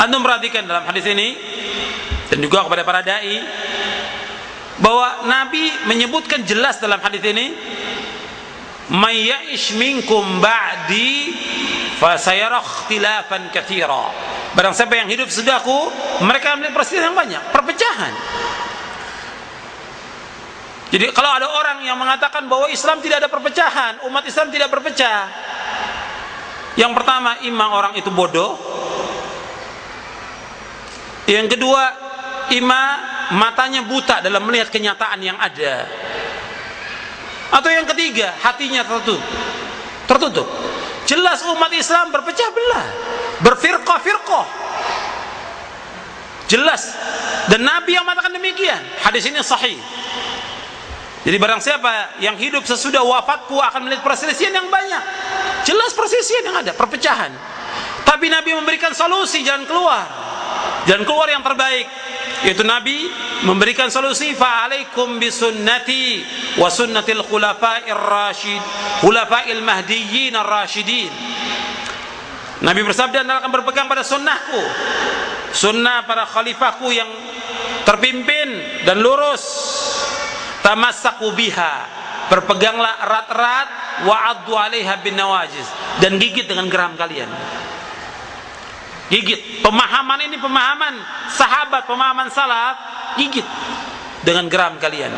Antum perhatikan dalam hadis ini dan juga kepada para dai bahwa Nabi menyebutkan jelas dalam hadis ini, may ya'ish minkum ba'di fasayara ikhtilafan katsira. Barang siapa yang hidup sudahku, mereka melihat perselisihan yang banyak, perpecahan. Jadi kalau ada orang yang mengatakan bahwa Islam tidak ada perpecahan, umat Islam tidak berpecah, yang pertama, imam orang itu bodoh. Yang kedua, imam matanya buta dalam melihat kenyataan yang ada. Atau yang ketiga, hatinya tertutup. Jelas umat Islam berpecah belah, berfirqah-firqah. Jelas. Dan Nabi yang mengatakan demikian. Hadis ini sahih. Jadi barang siapa yang hidup sesudah wafatku akan melihat perselisihan yang banyak. Jelas perselisihan yang ada, perpecahan. Tapi Nabi memberikan solusi, jalan keluar. Jalan keluar yang terbaik, yaitu Nabi memberikan solusi, fa'alaikum bisunnati wa sunnatil khulafa'il mahdiyyin ar-rasyidin. Nabi bersabda, anda akan berpegang pada sunnahku, sunnah para khalifahku yang terpimpin dan lurus. Tamassaku biha, berpeganglah erat-erat, wa'addu 'alaiha bin nawajiz, dan gigit dengan geram kalian. Gigit. Pemahaman ini pemahaman sahabat, pemahaman salaf, gigit dengan geram kalian.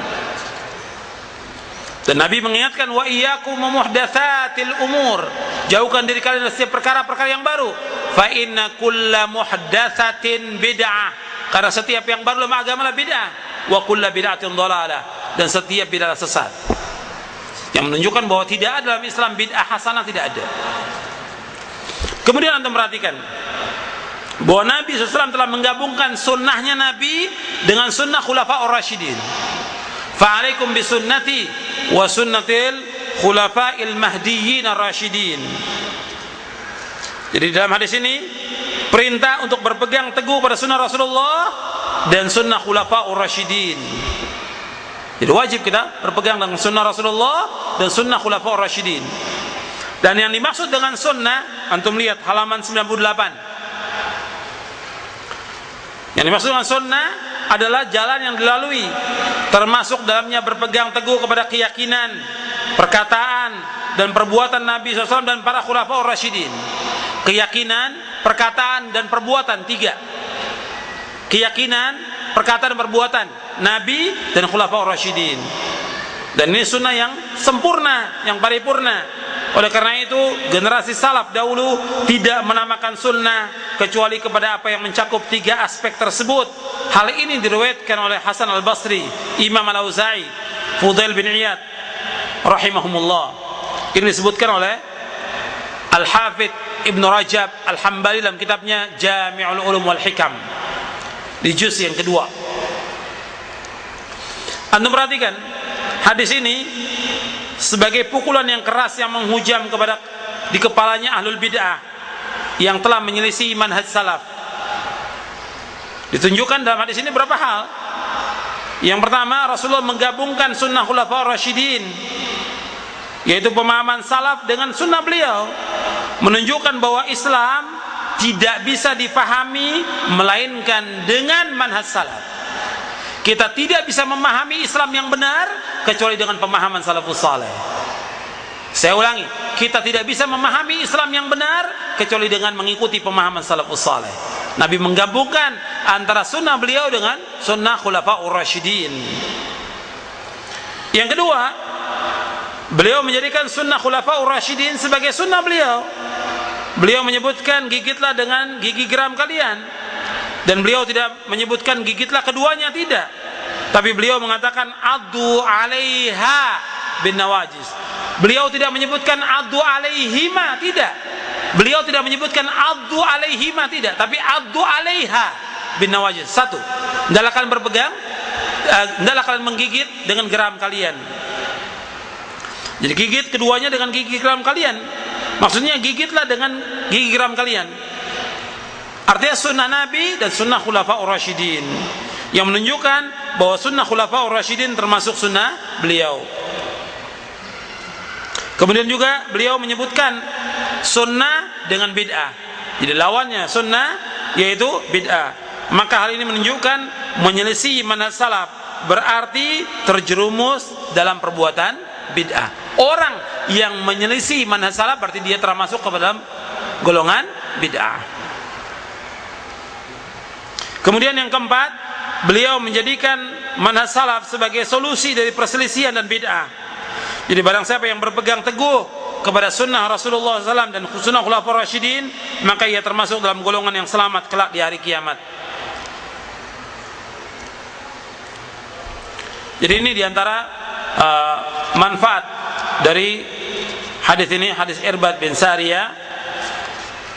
Dan Nabi mengingatkan, wa iyyakum muhdatsatil umur, jauhkan diri kalian dari setiap perkara-perkara yang baru. Fa inna kulla muhdatsatin bid'ah, karena setiap yang baru dalam agama adalah bid'ah. Wa kulla bid'atin dhalalah, dan setiap bid'ah sesat. Yang menunjukkan bahwa tidak ada dalam Islam bid'ah hasanah, tidak ada. Kemudian anda perhatikan bahwa Nabi SAW telah menggabungkan sunnahnya Nabi dengan sunnah khulafa'ur rasyidin. Fa'alaikum bisunnati wa sunnatil khulafa'il mahdiyyin ar-rasyidin. Jadi dalam hadis ini perintah untuk berpegang teguh pada sunnah Rasulullah dan sunnah khulafa'ur rasyidin. Jadi wajib kita berpegang dengan sunnah Rasulullah dan sunnah khulafa'ur rasyidin. Dan yang dimaksud dengan sunnah, antum lihat halaman 98. Yang dimaksud dengan sunnah adalah jalan yang dilalui, termasuk dalamnya berpegang teguh kepada keyakinan, perkataan, dan perbuatan Nabi SAW dan para khulafa'ur rasyidin. Keyakinan, perkataan, dan perbuatan, tiga. Keyakinan, perkataan, dan perbuatan Nabi dan khulafa'ur rasyidin. Dan ini sunnah yang sempurna, yang paripurna. Oleh karena itu generasi salaf dahulu tidak menamakan sunnah kecuali kepada apa yang mencakup tiga aspek tersebut. Hal ini diriwayatkan oleh Hasan al-Basri, Imam al-Auza'i, Fudail bin Iyad rahimahumullah. Ini disebutkan oleh Al-Hafidh Ibn Rajab Al-Hambali dalam kitabnya Jami'ul Ulum wal Hikam di juz yang kedua. Anda perhatikan hadis ini sebagai pukulan yang keras yang menghujam di kepalanya ahlul bid'ah yang telah menyelisih manhaj salaf. Ditunjukkan dalam hadis ini berapa hal. Yang pertama, Rasulullah menggabungkan sunnah khulafa'ur rasyidin, yaitu pemahaman salaf, dengan sunnah beliau, menunjukkan bahwa Islam tidak bisa difahami melainkan dengan manhaj salaf. Kita tidak bisa memahami Islam yang benar kecuali dengan pemahaman salafus saleh. Saya ulangi, kita tidak bisa memahami Islam yang benar kecuali dengan mengikuti pemahaman salafus saleh. Nabi menggabungkan antara sunnah beliau dengan sunnah khulafa'ur rasyidin. Yang kedua, beliau menjadikan sunnah khulafa'ur rasyidin sebagai sunnah beliau. Beliau menyebutkan gigitlah dengan gigi geram kalian. Dan beliau tidak menyebutkan gigitlah keduanya, tidak. Tapi beliau mengatakan addu 'alaiha bin nawajiz. Beliau tidak menyebutkan addu 'alaihima, tidak. Beliau tidak menyebutkan addu 'alaihima, tidak. Tapi addu 'alaiha bin nawajiz. Satu, hendaklah kalian berpegang, hendaklah kalian menggigit dengan geram kalian. Jadi gigit keduanya dengan gigi geram kalian. Maksudnya gigitlah dengan gigi geram kalian. Artinya sunnah Nabi dan sunnah khulafa'ur rasyidin, yang menunjukkan bahwa sunnah khulafa'ur rasyidin termasuk sunnah beliau. Kemudian juga beliau menyebutkan sunnah dengan bid'ah. Jadi lawannya sunnah yaitu bid'ah. Maka hal ini menunjukkan menyelisih manhaj salaf berarti terjerumus dalam perbuatan bid'ah. Orang yang menyelisih manhaj salaf berarti dia termasuk ke dalam golongan bid'ah. Kemudian yang keempat, beliau menjadikan manhaj salaf sebagai solusi dari perselisihan dan bid'ah. Jadi barang siapa yang berpegang teguh kepada sunnah Rasulullah SAW dan sunnah Khulafaur Rasyidin, maka ia termasuk dalam golongan yang selamat kelak di hari kiamat. Jadi ini diantara manfaat dari hadis ini, hadis Irbad bin Sariyah.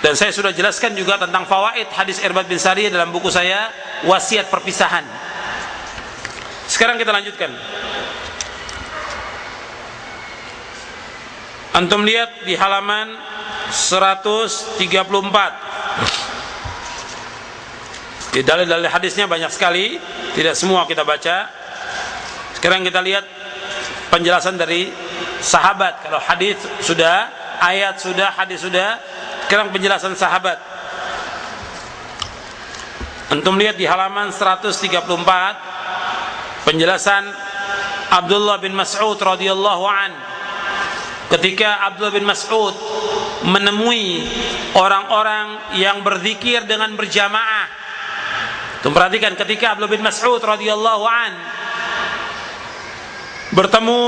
Dan saya sudah jelaskan juga tentang fawaid hadis Irbad bin Sariyah dalam buku saya Wasiat Perpisahan. Sekarang kita lanjutkan. Antum lihat di halaman 134. Di dalil-dalil hadisnya banyak sekali, tidak semua kita baca. Sekarang kita lihat penjelasan dari sahabat. Kalau hadis sudah, ayat sudah, hadis sudah, sekarang penjelasan sahabat. Antum lihat di halaman 134 penjelasan Abdullah bin Mas'ud radhiyallahu an. Ketika Abdullah bin Mas'ud menemui orang-orang yang berzikir dengan berjamaah. Tuh perhatikan, ketika Abdullah bin Mas'ud radhiyallahu an bertemu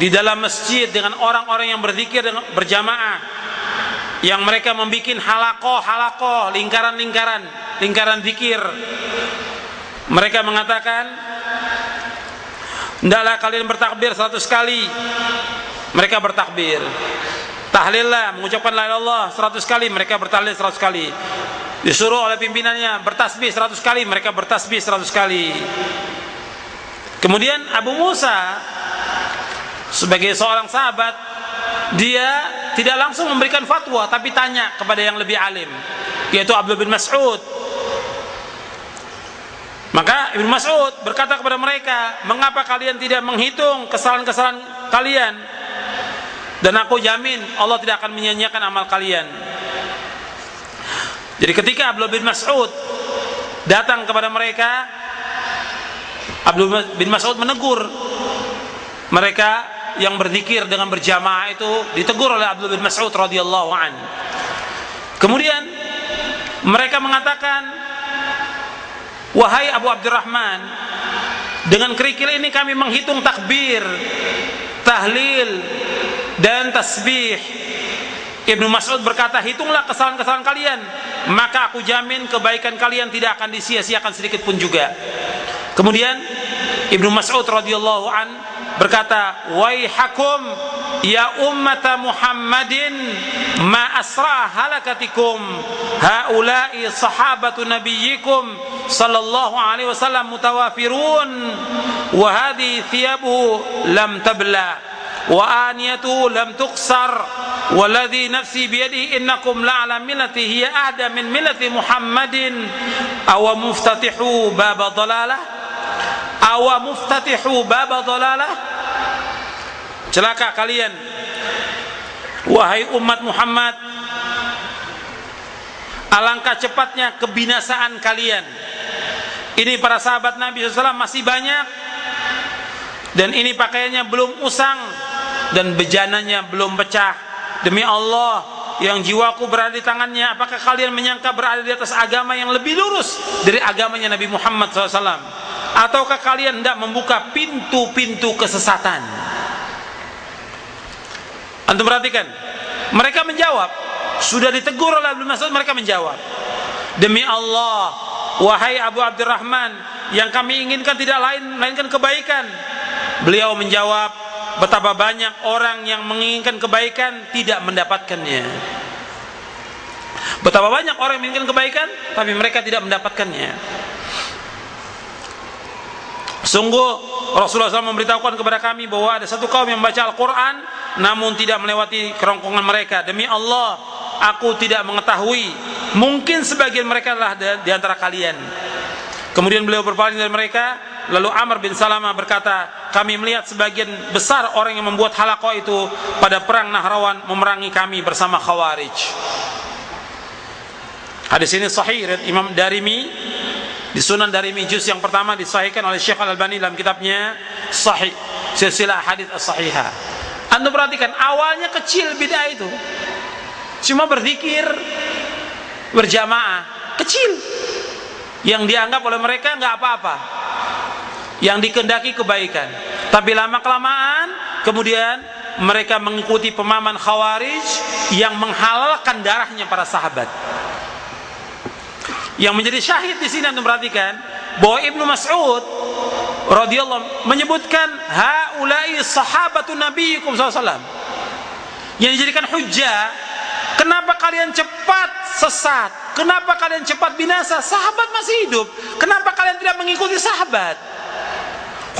di dalam masjid dengan orang-orang yang berzikir dengan berjamaah, yang mereka membuat halakoh, lingkaran zikir. Mereka mengatakan, hendaklah kalian bertakbir 100 kali. Mereka bertakbir. Tahlillah, mengucapkan la ilaha illallah 100 kali, mereka bertahlil 100 kali. Disuruh oleh pimpinannya bertasbih 100 kali, mereka bertasbih 100 kali. Kemudian Abu Musa sebagai seorang sahabat, dia tidak langsung memberikan fatwa, tapi tanya kepada yang lebih alim, yaitu Abdullah bin Mas'ud. Maka Ibnu Mas'ud berkata kepada mereka, mengapa kalian tidak menghitung kesalahan-kesalahan kalian? Dan aku jamin Allah tidak akan menyia-nyiakan amal kalian. Jadi ketika Abdullah bin Mas'ud datang kepada mereka, Abdullah bin Mas'ud menegur mereka yang berzikir dengan berjamaah itu, ditegur oleh Abdullah bin Mas'ud radhiyallahu an. Kemudian mereka mengatakan, wahai Abu Abdurrahman, dengan kerikil ini kami menghitung takbir, tahlil dan tasbih. Ibnu Mas'ud berkata, hitunglah kesalahan-kesalahan kalian, maka aku jamin kebaikan kalian tidak akan disia-siakan sedikit pun juga. Kemudian Ibnu Mas'ud radhiyallahu an berkata, waihakum ya ummata Muhammadin ma asra halakatikum haula'i sahabatu nabiyyikum sallallahu alaihi wasallam mutawafirun wa hadhi thiyabuhu lam tabla wa aniyatu lam tuqsar walladhi nafsi biyadihi innakum la'ala millati hiya ahda min millati Muhammadin aw muftatihu baba dhalalah celaka kalian wahai umat Muhammad, alangkah cepatnya kebinasaan kalian. Ini para sahabat Nabi SAW masih banyak, dan ini pakaiannya belum usang dan bejananya belum pecah. Demi Allah yang jiwaku berada di tangannya, apakah kalian menyangka berada di atas agama yang lebih lurus dari agamanya Nabi Muhammad SAW? Ataukah kalian hendak membuka pintu-pintu kesesatan? Antum perhatikan, mereka menjawab, sudah ditegur oleh Ibnu Mas'ud, mereka menjawab, demi Allah wahai Abu Abdurrahman, yang kami inginkan tidak melainkan kebaikan. Beliau menjawab, betapa banyak orang yang menginginkan kebaikan tidak mendapatkannya. Betapa banyak orang yang menginginkan kebaikan tapi mereka tidak mendapatkannya. Sungguh Rasulullah SAW memberitahukan kepada kami bahwa ada satu kaum yang membaca Al-Quran namun tidak melewati kerongkongan mereka. Demi Allah, aku tidak mengetahui, mungkin sebagian mereka adalah di antara kalian. Kemudian beliau berpaling dari mereka. Lalu Amr bin Salamah berkata, kami melihat sebagian besar orang yang membuat halaqah itu pada perang Nahrawan memerangi kami bersama Khawarij. Hadis ini sahih riwayat Imam Darimi di Sunan Darimi juz yang pertama, disahihkan oleh Syekh Al-Albani dalam kitabnya Sahih Silsilah Hadits As-Sahihah. Anda perhatikan, awalnya kecil bid'ah itu, cuma berzikir berjamaah, kecil, yang dianggap oleh mereka nggak apa-apa, yang dikehendaki kebaikan. Tapi lama kelamaan kemudian mereka mengikuti pemahaman Khawarij yang menghalalkan darahnya para sahabat. Yang menjadi syahid di sini, Anda perhatikan bahwa Ibnu Mas'ud radhiyallahu menyebutkan haula'i sahabatun nabiyyikum SAW, yang dijadikan hujjah. Kenapa kalian cepat sesat? Kenapa kalian cepat binasa? Sahabat masih hidup. Kenapa kalian tidak mengikuti sahabat?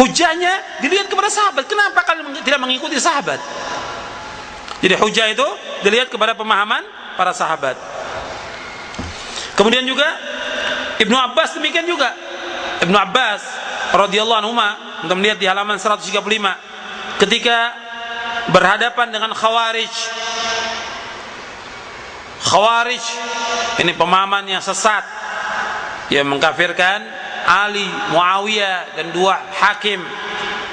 Hujahnya dilihat kepada sahabat. Kenapa kalian tidak mengikuti sahabat? Jadi hujah itu dilihat kepada pemahaman para sahabat. Kemudian juga Ibnu Abbas demikian juga. Ibnu Abbas radhiyallahu anhu, untuk melihat di halaman 135, ketika berhadapan dengan Khawarij ini pemahaman yang sesat, yang mengkafirkan Ali, Muawiyah dan dua hakim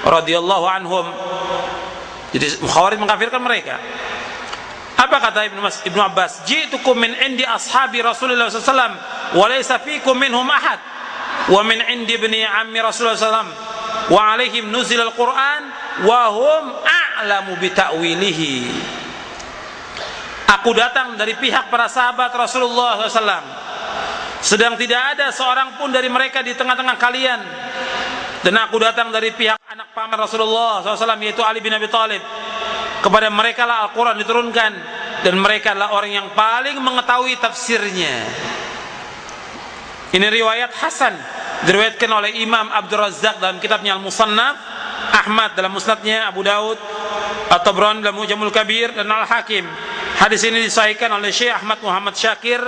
radhiyallahu anhum. Jadi Khawarij mengkafirkan mereka. Apa kata Ibnu Abbas? Ji'tukum min indi ashabi Rasulullah sallallahu alaihi wasallam wa laysa fikum minhum ahad wa min indi ibni ammi Rasulullah sallallahu alaihi wasallam wa alaihim nuzila al-Qur'an wa hum a'lamu bi ta'wilihi. Aku datang dari pihak para sahabat Rasulullah SAW, sedang tidak ada seorang pun dari mereka di tengah-tengah kalian. Dan aku datang dari pihak anak paman Rasulullah SAW, yaitu Ali bin Abi Thalib. Kepada mereka lah Al-Quran diturunkan, dan mereka adalah orang yang paling mengetahui tafsirnya. Ini riwayat Hasan, diriwayatkan oleh Imam Abdul Razzaq dalam kitabnya Al-Musannaf, Ahmad dalam musnadnya, Abu Daud, At-Tabrani dalam Mu'jamul Kabir, dan Al-Hakim. Hadis ini disahihkan oleh Syekh Ahmad Muhammad Syakir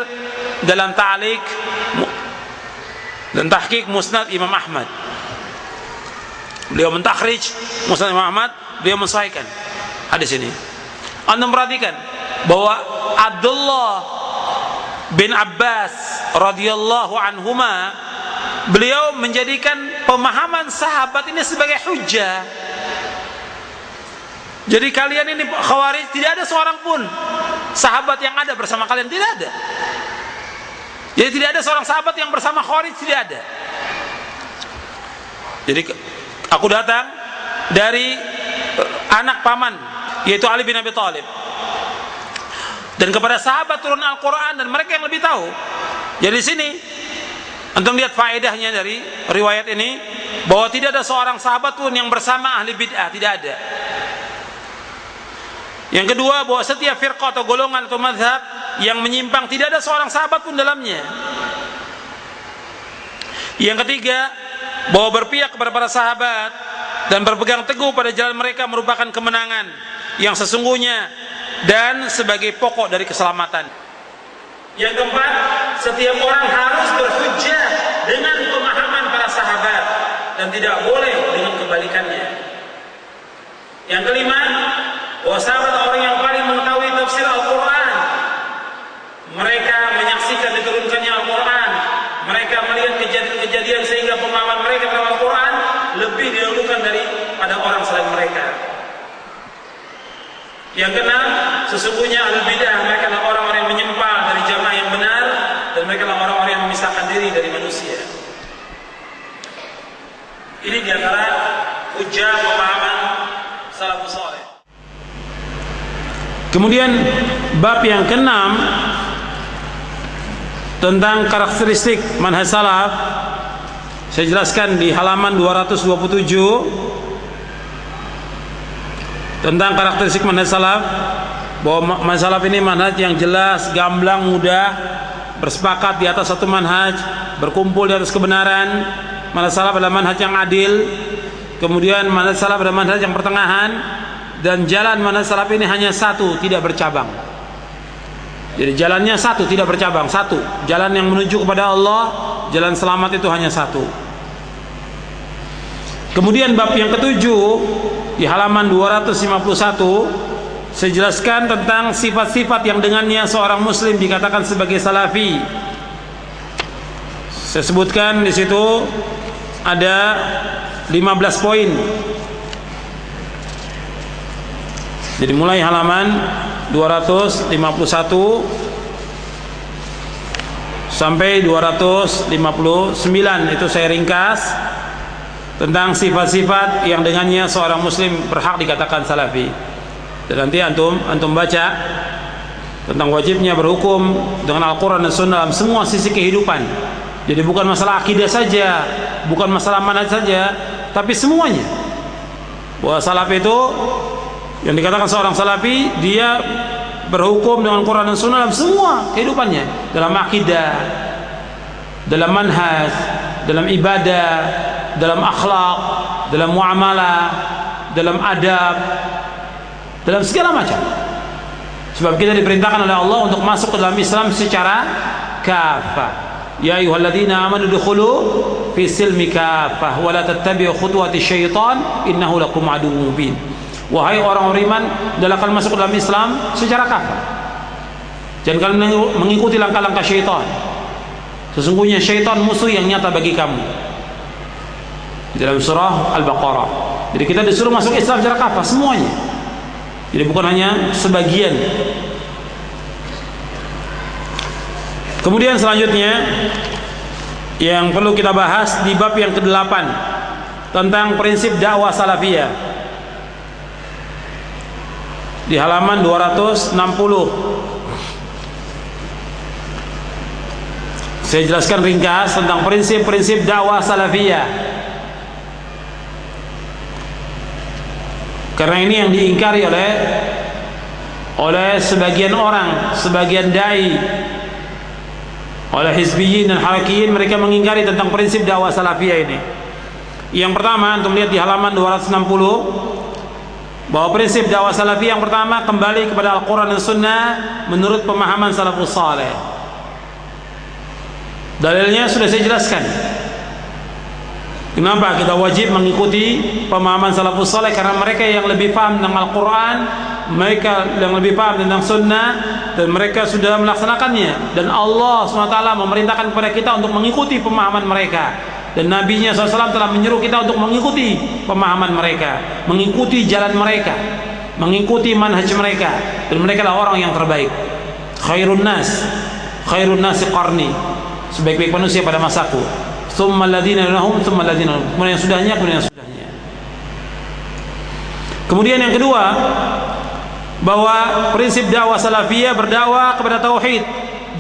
dalam ta'liq dan tahqiq Musnad Imam Ahmad. Beliau mentakhrij Musnad Imam Ahmad, beliau mensahihkan hadis ini. Anda perhatikan bahwa Abdullah bin Abbas radhiyallahu anhuma, beliau menjadikan pemahaman sahabat ini sebagai hujjah. Jadi kalian ini Khawarij, tidak ada seorang pun sahabat yang ada bersama kalian, tidak ada. Jadi tidak ada seorang sahabat yang bersama Khawarij, tidak ada. Jadi aku datang dari anak paman, yaitu Ali bin Abi Thalib, dan kepada sahabat turun Al-Quran, dan mereka yang lebih tahu. Jadi di sini antum lihat faedahnya dari riwayat ini, bahwa tidak ada seorang sahabat pun yang bersama ahli bid'ah, tidak ada. Yang kedua, bahwa setiap firqah atau golongan atau mazhab yang menyimpang, tidak ada seorang sahabat pun dalamnya. Yang ketiga, bahwa berpihak kepada para sahabat dan berpegang teguh pada jalan mereka merupakan kemenangan yang sesungguhnya dan sebagai pokok dari keselamatan. Yang keempat, setiap orang harus berhujjah dengan pemahaman para sahabat dan tidak boleh dengan kebalikannya. Yang kelima, bahwa sahabat orang yang paling mengetahui tafsir Al-Quran. Mereka menyaksikan diturunkannya Al-Quran, mereka melihat kejadian-kejadian sehingga pemahaman mereka tentang Al-Quran lebih didahulukan daripada orang selain mereka. Yang keenam, sesungguhnya al-bidah, mereka adalah orang-orang yang menyimpang dari jamaah yang benar, dan mereka adalah orang-orang yang memisahkan diri dari manusia. Ini diantara hujjah pemahaman salafus saleh. Kemudian bab yang keenam tentang karakteristik manhaj salaf, saya jelaskan di halaman 227 tentang karakteristik manhaj salaf, bahwa manhaj salaf ini manhaj yang jelas, gamblang, mudah, bersepakat di atas satu manhaj, berkumpul di atas kebenaran. Manhaj salaf adalah manhaj yang adil. Kemudian manhaj salaf adalah manhaj yang pertengahan. Dan jalan manhaj salaf ini hanya satu, tidak bercabang. Jadi jalannya satu, tidak bercabang, satu. Jalan yang menuju kepada Allah, jalan selamat itu hanya satu. Kemudian bab yang ketujuh di halaman 251, saya jelaskan tentang sifat-sifat yang dengannya seorang muslim dikatakan sebagai salafi. Saya sebutkan di situ ada 15 poin. Jadi mulai halaman 251 sampai 259 itu saya ringkas tentang sifat-sifat yang dengannya seorang muslim berhak dikatakan salafi. Dan nanti antum baca tentang wajibnya berhukum dengan Al-Quran dan Sunnah dalam semua sisi kehidupan. Jadi bukan masalah akidah saja, bukan masalah manhaj saja, tapi semuanya. Bahwa salaf itu, yang dikatakan seorang salafi, dia berhukum dengan Quran dan Sunnah dalam semua kehidupannya, dalam akidah, dalam manhaj, dalam ibadah, dalam akhlak, dalam muamalah, dalam adab, dalam segala macam. Sebab kita diperintahkan oleh Allah untuk masuk ke dalam Islam secara kafah. Ya ayyuhalladzina amanu dukhulu fi silmi kafah wa la tattabi'u khutuwati syaitan innahu lakum aduwwun mubin. Wahai orang beriman, hendaklah masuk ke dalam Islam secara kafah. Jangan kalian mengikuti langkah-langkah syaitan. Sesungguhnya syaitan musuh yang nyata bagi kamu. Di dalam surah Al-Baqarah. Jadi kita disuruh masuk Islam secara kafah semuanya. Jadi bukan hanya sebagian. Kemudian selanjutnya yang perlu kita bahas di bab yang ke-8 tentang prinsip dakwah salafiyah. Di halaman 260 saya jelaskan ringkas tentang prinsip-prinsip dakwah salafiyah. Karena ini yang diingkari oleh sebagian orang, sebagian dai, oleh hizbiyin dan harakiyin. Mereka mengingkari tentang prinsip dakwah salafiyah ini. Yang pertama, untuk melihat di halaman 260 bahwa prinsip dakwah salafiyah yang pertama kembali kepada Al-Quran dan Sunnah menurut pemahaman salafus saleh. Dalilnya sudah saya jelaskan. Kenapa kita wajib mengikuti pemahaman salafus saleh? Karena mereka yang lebih paham tentang Al-Quran, mereka yang lebih paham tentang Sunnah, dan mereka sudah melaksanakannya. Dan Allah SWT memerintahkan kepada kita untuk mengikuti pemahaman mereka. Dan Nabi-Nya SAW telah menyeru kita untuk mengikuti pemahaman mereka, mengikuti jalan mereka, mengikuti manhaj mereka. Dan mereka lah orang yang terbaik. Khairun nasi qarni, sebaik-baik manusia pada masaku. Tsumma alladziina lahum, tsumma alladziina lahum. Kemudian yang sudahnya, kemudian yang sudahnya. Kemudian yang kedua, bahwa prinsip dakwah salafiyah berdakwah kepada tauhid,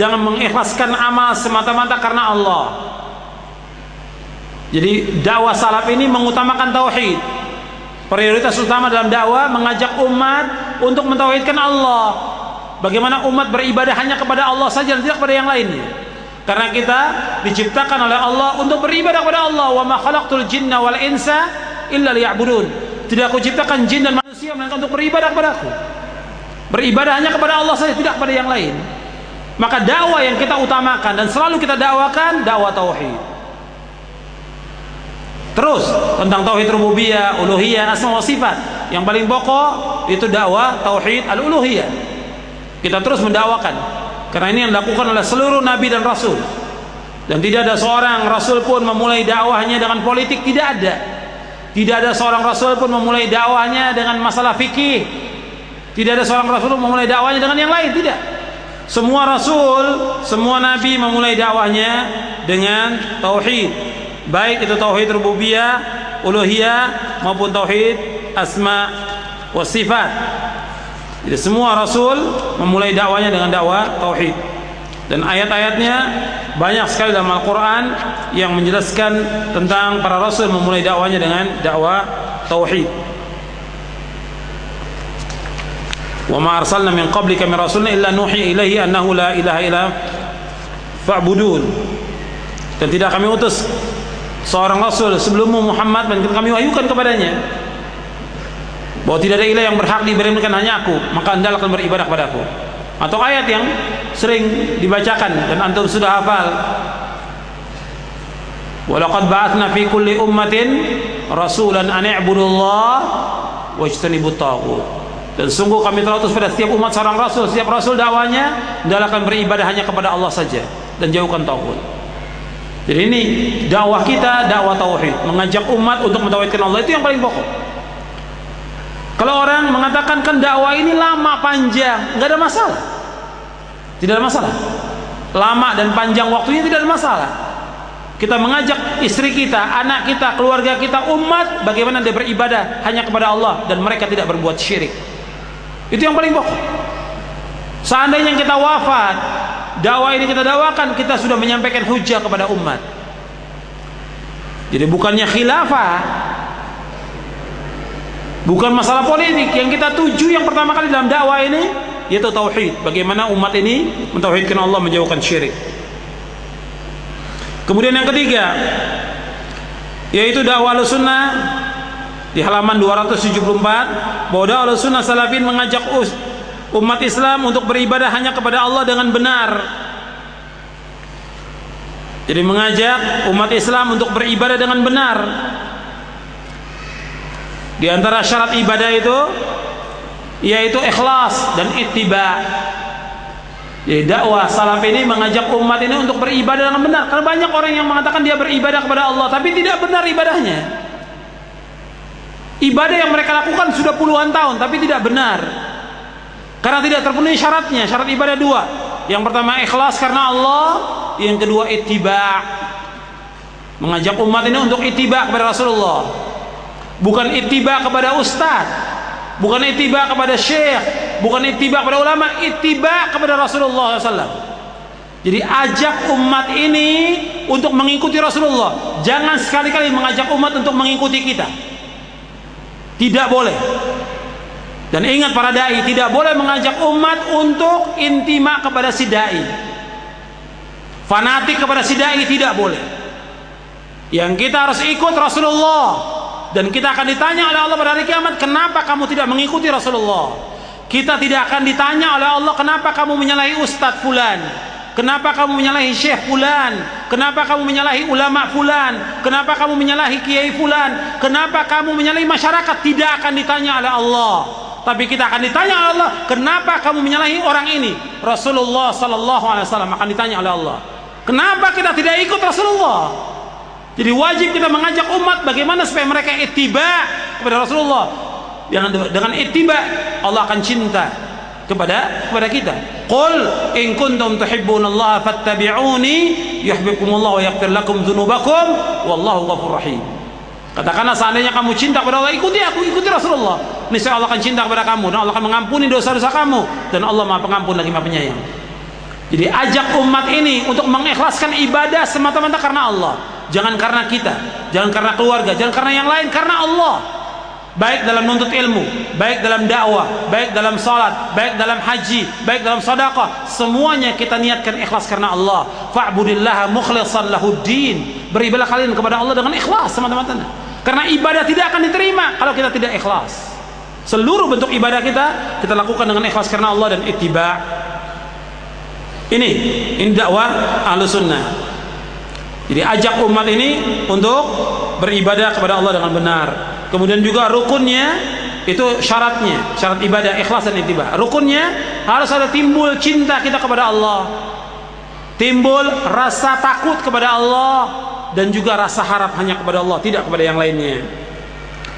jangan mengikhlaskan amal semata-mata karena Allah. Jadi dakwah salaf ini mengutamakan tauhid. Prioritas utama dalam dakwah mengajak umat untuk mentauhidkan Allah. Bagaimana umat beribadah hanya kepada Allah saja dan tidak kepada yang lainnya. Karena kita diciptakan oleh Allah untuk beribadah kepada Allah. Wa ma khalaqtul jinna wal insa illa liya'budun. Tidak aku ciptakan jin dan manusia melainkan untuk beribadah kepada-Aku. Beribadah hanya kepada Allah saja, tidak kepada yang lain. Maka dakwah yang kita utamakan dan selalu kita dakwakan dakwah tauhid. Terus tentang tauhid rububiyah, uluhiyah, asma wa sifat. Yang paling pokok itu dakwah tauhid al-uluhiyah. Kita terus mendakwakan. Karena ini yang dilakukan oleh seluruh nabi dan rasul. Dan tidak ada seorang rasul pun memulai dakwahnya dengan politik, tidak ada. Tidak ada seorang rasul pun memulai dakwahnya dengan masalah fikih. Tidak ada seorang rasul memulai dakwahnya dengan yang lain, tidak. Semua rasul, semua nabi memulai dakwahnya dengan tauhid. Baik itu tauhid rububiyah, uluhiyah maupun tauhid asma wa sifat. Jadi semua rasul memulai dakwanya dengan dakwah tauhid. Dan ayat-ayatnya banyak sekali dalam Al-Quran yang menjelaskan tentang para rasul memulai dakwanya dengan dakwah tauhid. Wa ma arsalna min qablika min rasulin illa nuhi ilaihi annahu la ilaha illa fa'budun. Dan tidak kami utus seorang rasul sebelummu Muhammad, dan kami wahyukan kepadanya bahwa tidak ada ilah yang berhak diberikan hanya Aku, maka hendaklah kalian beribadah kepada Aku. Atau ayat yang sering dibacakan dan antum sudah hafal, wa laqad ba'atsna fi kulli ummatin rasulan an i'budullaha wajtanibut taghut. Dan sungguh kami telah utus pada setiap umat seorang rasul. Setiap rasul dakwanya hendaklah kalian beribadah hanya kepada Allah saja dan jauhkan taghut. Jadi ini dakwah kita, dakwah tauhid, mengajak umat untuk mentauhidkan Allah, itu yang paling pokok. Kalau orang mengatakan kan dakwah ini lama panjang, nggak ada masalah, tidak ada masalah. Lama dan panjang waktunya tidak ada masalah. Kita mengajak istri kita, anak kita, keluarga kita, umat, bagaimana dia beribadah hanya kepada Allah dan mereka tidak berbuat syirik. Itu yang paling pokok. Seandainya kita wafat, dakwah ini kita dakwakan, kita sudah menyampaikan hujah kepada umat. Jadi bukannya khilafah, bukan masalah politik. Yang kita tuju yang pertama kali dalam dakwah ini yaitu tauhid. Bagaimana umat ini mentauhidkan Allah, menjauhkan syirik. Kemudian yang ketiga yaitu dakwah Ahlussunnah di halaman 274, bahwa dakwah Ahlussunnah Salafin mengajak umat Islam untuk beribadah hanya kepada Allah dengan benar. Jadi mengajak umat Islam untuk beribadah dengan benar. Di antara syarat ibadah itu yaitu ikhlas dan ittiba. Jadi dakwah salaf ini mengajak umat ini untuk beribadah dengan benar. Karena banyak orang yang mengatakan dia beribadah kepada Allah tapi tidak benar ibadahnya. Ibadah yang mereka lakukan sudah puluhan tahun tapi tidak benar. Karena tidak terpenuhi syaratnya. Syarat ibadah dua. Yang pertama ikhlas karena Allah, yang kedua ittiba. Mengajak umat ini untuk ittiba kepada Rasulullah. Bukan ittiba kepada ustaz, bukan ittiba kepada syekh, bukan ittiba kepada ulama, ittiba kepada Rasulullah SAW. Jadi ajak umat ini untuk mengikuti Rasulullah. Jangan sekali-kali mengajak umat untuk mengikuti kita. Tidak boleh. Dan ingat para dai, tidak boleh mengajak umat untuk intima kepada si dai, fanatik kepada si dai, tidak boleh. Yang kita harus ikut Rasulullah, dan kita akan ditanya oleh Allah pada hari kiamat, kenapa kamu tidak mengikuti Rasulullah? Kita tidak akan ditanya oleh Allah, kenapa kamu menyalahi ustadz fulan, kenapa kamu menyalahi syekh fulan, kenapa kamu menyalahi ulama fulan, kenapa kamu menyalahi kiai fulan, kenapa kamu menyalahi masyarakat. Tidak akan ditanya oleh Allah, tapi kita akan ditanya oleh Allah, kenapa kamu menyalahi orang ini? Rasulullah sallallahu alaihi wasallam akan ditanya oleh Allah, kenapa kita tidak ikut Rasulullah? Jadi wajib kita mengajak umat bagaimana supaya mereka ittiba kepada Rasulullah. Dengan ittiba Allah akan cinta kepada kita. Qul in kuntum tuhibbunallaha fattabi'uni yuhibbukumullah wa yaghfir lakum dzunubakum wallahu ghafurur rahim. Katakanlah seandainya kamu cinta kepada Allah, ikuti aku, ikuti Rasulullah. Niscaya Allah akan cinta kepada kamu dan Allah akan mengampuni dosa-dosa kamu, dan Allah Maha Pengampun lagi Maha Penyayang. Jadi ajak umat ini untuk mengikhlaskan ibadah semata-mata karena Allah. Jangan karena kita, jangan karena keluarga, jangan karena yang lain, karena Allah. Baik dalam nuntut ilmu, baik dalam dakwah, baik dalam salat, baik dalam haji, baik dalam sedekah, semuanya kita niatkan ikhlas karena Allah. Fa'budillaha mukhlishan lahuddin. Beribadah kalian kepada Allah dengan ikhlas semata-mata. Karena ibadah tidak akan diterima kalau kita tidak ikhlas. Seluruh bentuk ibadah kita lakukan dengan ikhlas karena Allah dan ittiba. Ini dakwah Ahlussunnah. Jadi ajak umat ini untuk beribadah kepada Allah dengan benar. Kemudian juga rukunnya itu syaratnya, syarat ibadah ikhlas dan ittiba. Rukunnya harus ada timbul cinta kita kepada Allah, timbul rasa takut kepada Allah, dan juga rasa harap hanya kepada Allah, tidak kepada yang lainnya.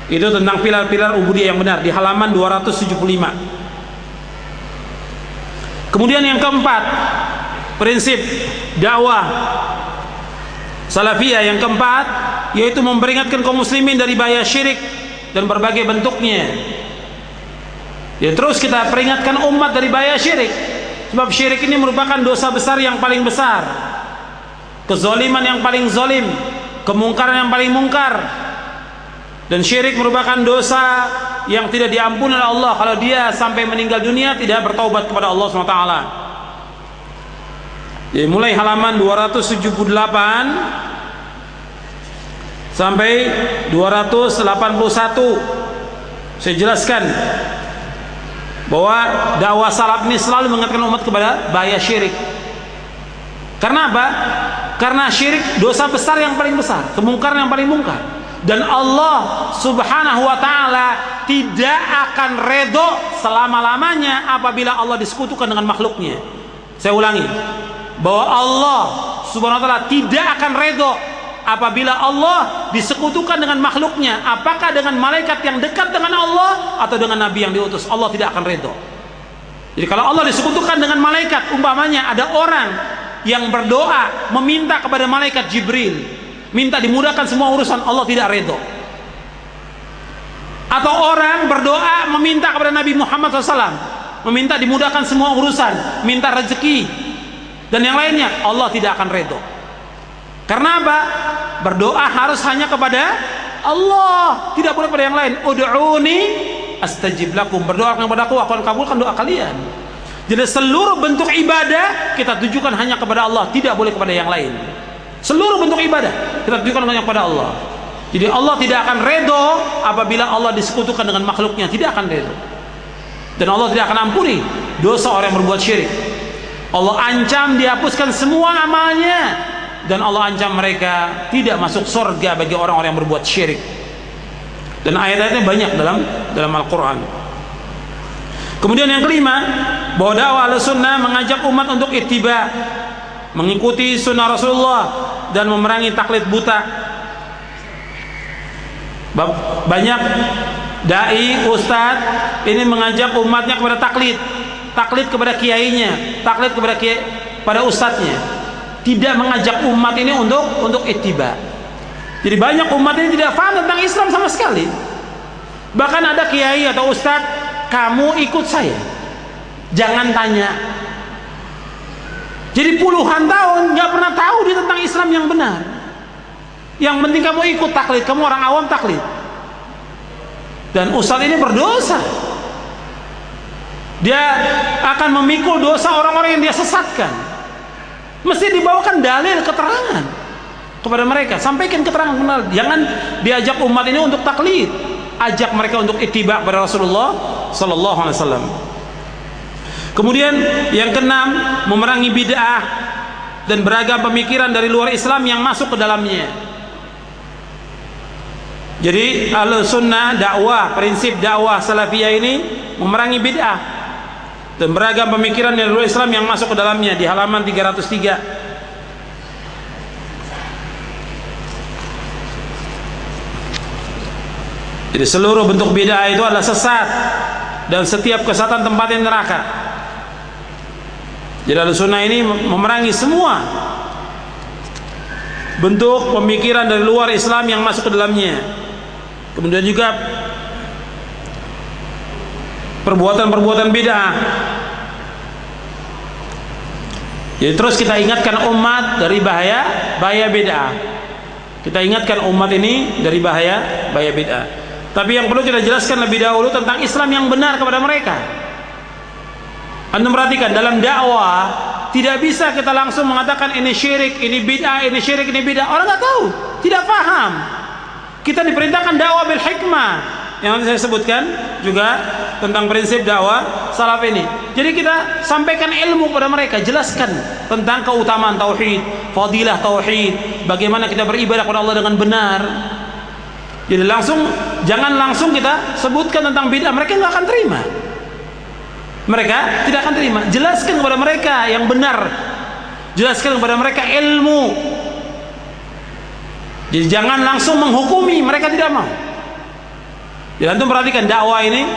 Itu tentang pilar-pilar ubudiyah yang benar di halaman 275. Kemudian yang keempat, prinsip dakwah salafiyah yang keempat, yaitu memperingatkan kaum muslimin dari bahaya syirik dan berbagai bentuknya. Ya, terus kita peringatkan umat dari bahaya syirik, sebab syirik ini merupakan dosa besar yang paling besar, kezaliman yang paling zalim, kemungkaran yang paling mungkar. Dan syirik merupakan dosa yang tidak diampuni oleh Allah kalau dia sampai meninggal dunia tidak bertaubat kepada Allah SWT. Jadi mulai halaman 278 sampai 281 saya jelaskan bahwa dakwah salaf ini selalu mengingatkan umat kepada bahaya syirik. Karena apa? Karena syirik dosa besar yang paling besar, kemungkaran yang paling mungkar. Dan Allah Subhanahu wa ta'ala tidak akan redho selama-lamanya apabila Allah disekutukan dengan makhluknya. Saya ulangi, bahwa Allah Subhanahu wa taala tidak akan redho apabila Allah disekutukan dengan makhluknya, apakah dengan malaikat yang dekat dengan Allah atau dengan nabi yang diutus. Allah tidak akan redho. Jadi kalau Allah disekutukan dengan malaikat, umpamanya ada orang yang berdoa meminta kepada malaikat Jibril, minta dimudahkan semua urusan, Allah tidak redho. Atau orang berdoa meminta kepada Nabi Muhammad SAW, meminta dimudahkan semua urusan, minta rezeki dan yang lainnya, Allah tidak akan redho. Karena apa? Berdoa harus hanya kepada Allah, tidak boleh kepada yang lain. Ud'uni astajib lakum, berdoa kepada aku akan kabulkan doa kalian. Jadi seluruh bentuk ibadah kita tujukan hanya kepada Allah, tidak boleh kepada yang lain. Seluruh bentuk ibadah kita tujukan hanya kepada Allah. Jadi Allah tidak akan redho apabila Allah disekutukan dengan makhluknya, tidak akan redho. Dan Allah tidak akan ampuni dosa orang yang berbuat syirik. Allah ancam dihapuskan semua amalnya, dan Allah ancam mereka tidak masuk surga bagi orang-orang yang berbuat syirik. Dan ayat-ayatnya banyak dalam Al-Quran. Kemudian yang kelima, bahwa dakwah Ahlussunnah mengajak umat untuk ittiba, mengikuti sunnah Rasulullah dan memerangi taklid buta. Banyak dai, ustadz ini mengajak umatnya kepada taklid kepada kiainya, taklid kepada ustadznya, tidak mengajak umat ini untuk ittiba. Jadi banyak umat ini tidak paham tentang Islam sama sekali. Bahkan ada kiai atau ustadz, kamu ikut saya, jangan tanya. Jadi puluhan tahun nggak pernah tahu dia tentang Islam yang benar. Yang penting kamu ikut taklid, kamu orang awam taklid. Dan ustadz ini berdosa. Dia akan memikul dosa orang-orang yang dia sesatkan. Mesti dibawakan dalil, keterangan kepada mereka, sampaikan keterangan. Jangan diajak umat ini untuk taklid, ajak mereka untuk ittiba kepada Rasulullah sallallahu alaihi wasallam. Kemudian yang keenam, memerangi bid'ah dan beragam pemikiran dari luar Islam yang masuk ke dalamnya. Jadi Ahlussunnah dakwah, prinsip dakwah salafiyah ini memerangi bid'ah dan beragam pemikiran dari luar Islam yang masuk ke dalamnya, di halaman 303. Jadi seluruh bentuk bid'ah itu adalah sesat, dan setiap kesesatan tempatnya neraka. Jadi Ahlussunnah ini memerangi semua bentuk pemikiran dari luar Islam yang masuk ke dalamnya. Kemudian juga perbuatan-perbuatan bid'ah. Jadi terus kita ingatkan umat dari bahaya bid'ah. Kita ingatkan umat ini dari bahaya bid'ah. Tapi yang perlu kita jelaskan lebih dahulu tentang Islam yang benar kepada mereka. Anda perhatikan, dalam dakwah tidak bisa kita langsung mengatakan ini syirik, ini bid'ah, ini syirik, ini bid'ah. Orang nggak tahu, tidak paham. Kita diperintahkan dakwah bil hikmah, yang nanti saya sebutkan juga tentang prinsip dakwah salaf ini. Jadi kita sampaikan ilmu kepada mereka, jelaskan tentang keutamaan tauhid, fadilah tauhid, bagaimana kita beribadah kepada Allah dengan benar. Jadi jangan langsung kita sebutkan tentang bid'ah, mereka nggak akan terima. Mereka tidak akan terima. Jelaskan kepada mereka yang benar, jelaskan kepada mereka ilmu. Jadi jangan langsung menghukumi, mereka tidak mau. Jadi antum perhatikan, dakwah ini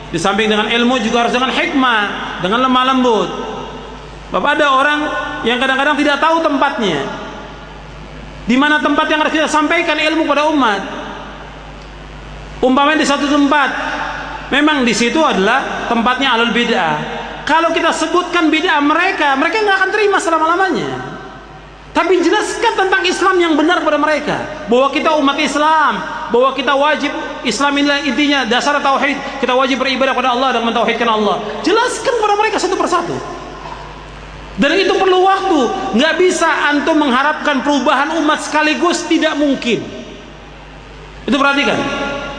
di samping dengan ilmu juga harus dengan hikmah, dengan lemah lembut. Bapak, ada orang yang kadang-kadang tidak tahu tempatnya, di mana tempat yang harus kita sampaikan ilmu pada umat. Umpamanya di satu tempat, memang di situ adalah tempatnya ahlul bid'ah. Kalau kita sebutkan bid'ah mereka nggak akan terima selama-lamanya. Tapi jelaskan tentang Islam yang benar kepada mereka, bahwa kita umat Islam, bahwa kita wajib, Islam inilah intinya, dasar tauhid, kita wajib beribadah kepada Allah dan mentauhidkan Allah. Jelaskan kepada mereka satu persatu. Dan itu perlu waktu. Nggak bisa antum mengharapkan perubahan umat sekaligus, tidak mungkin. Itu perhatikan.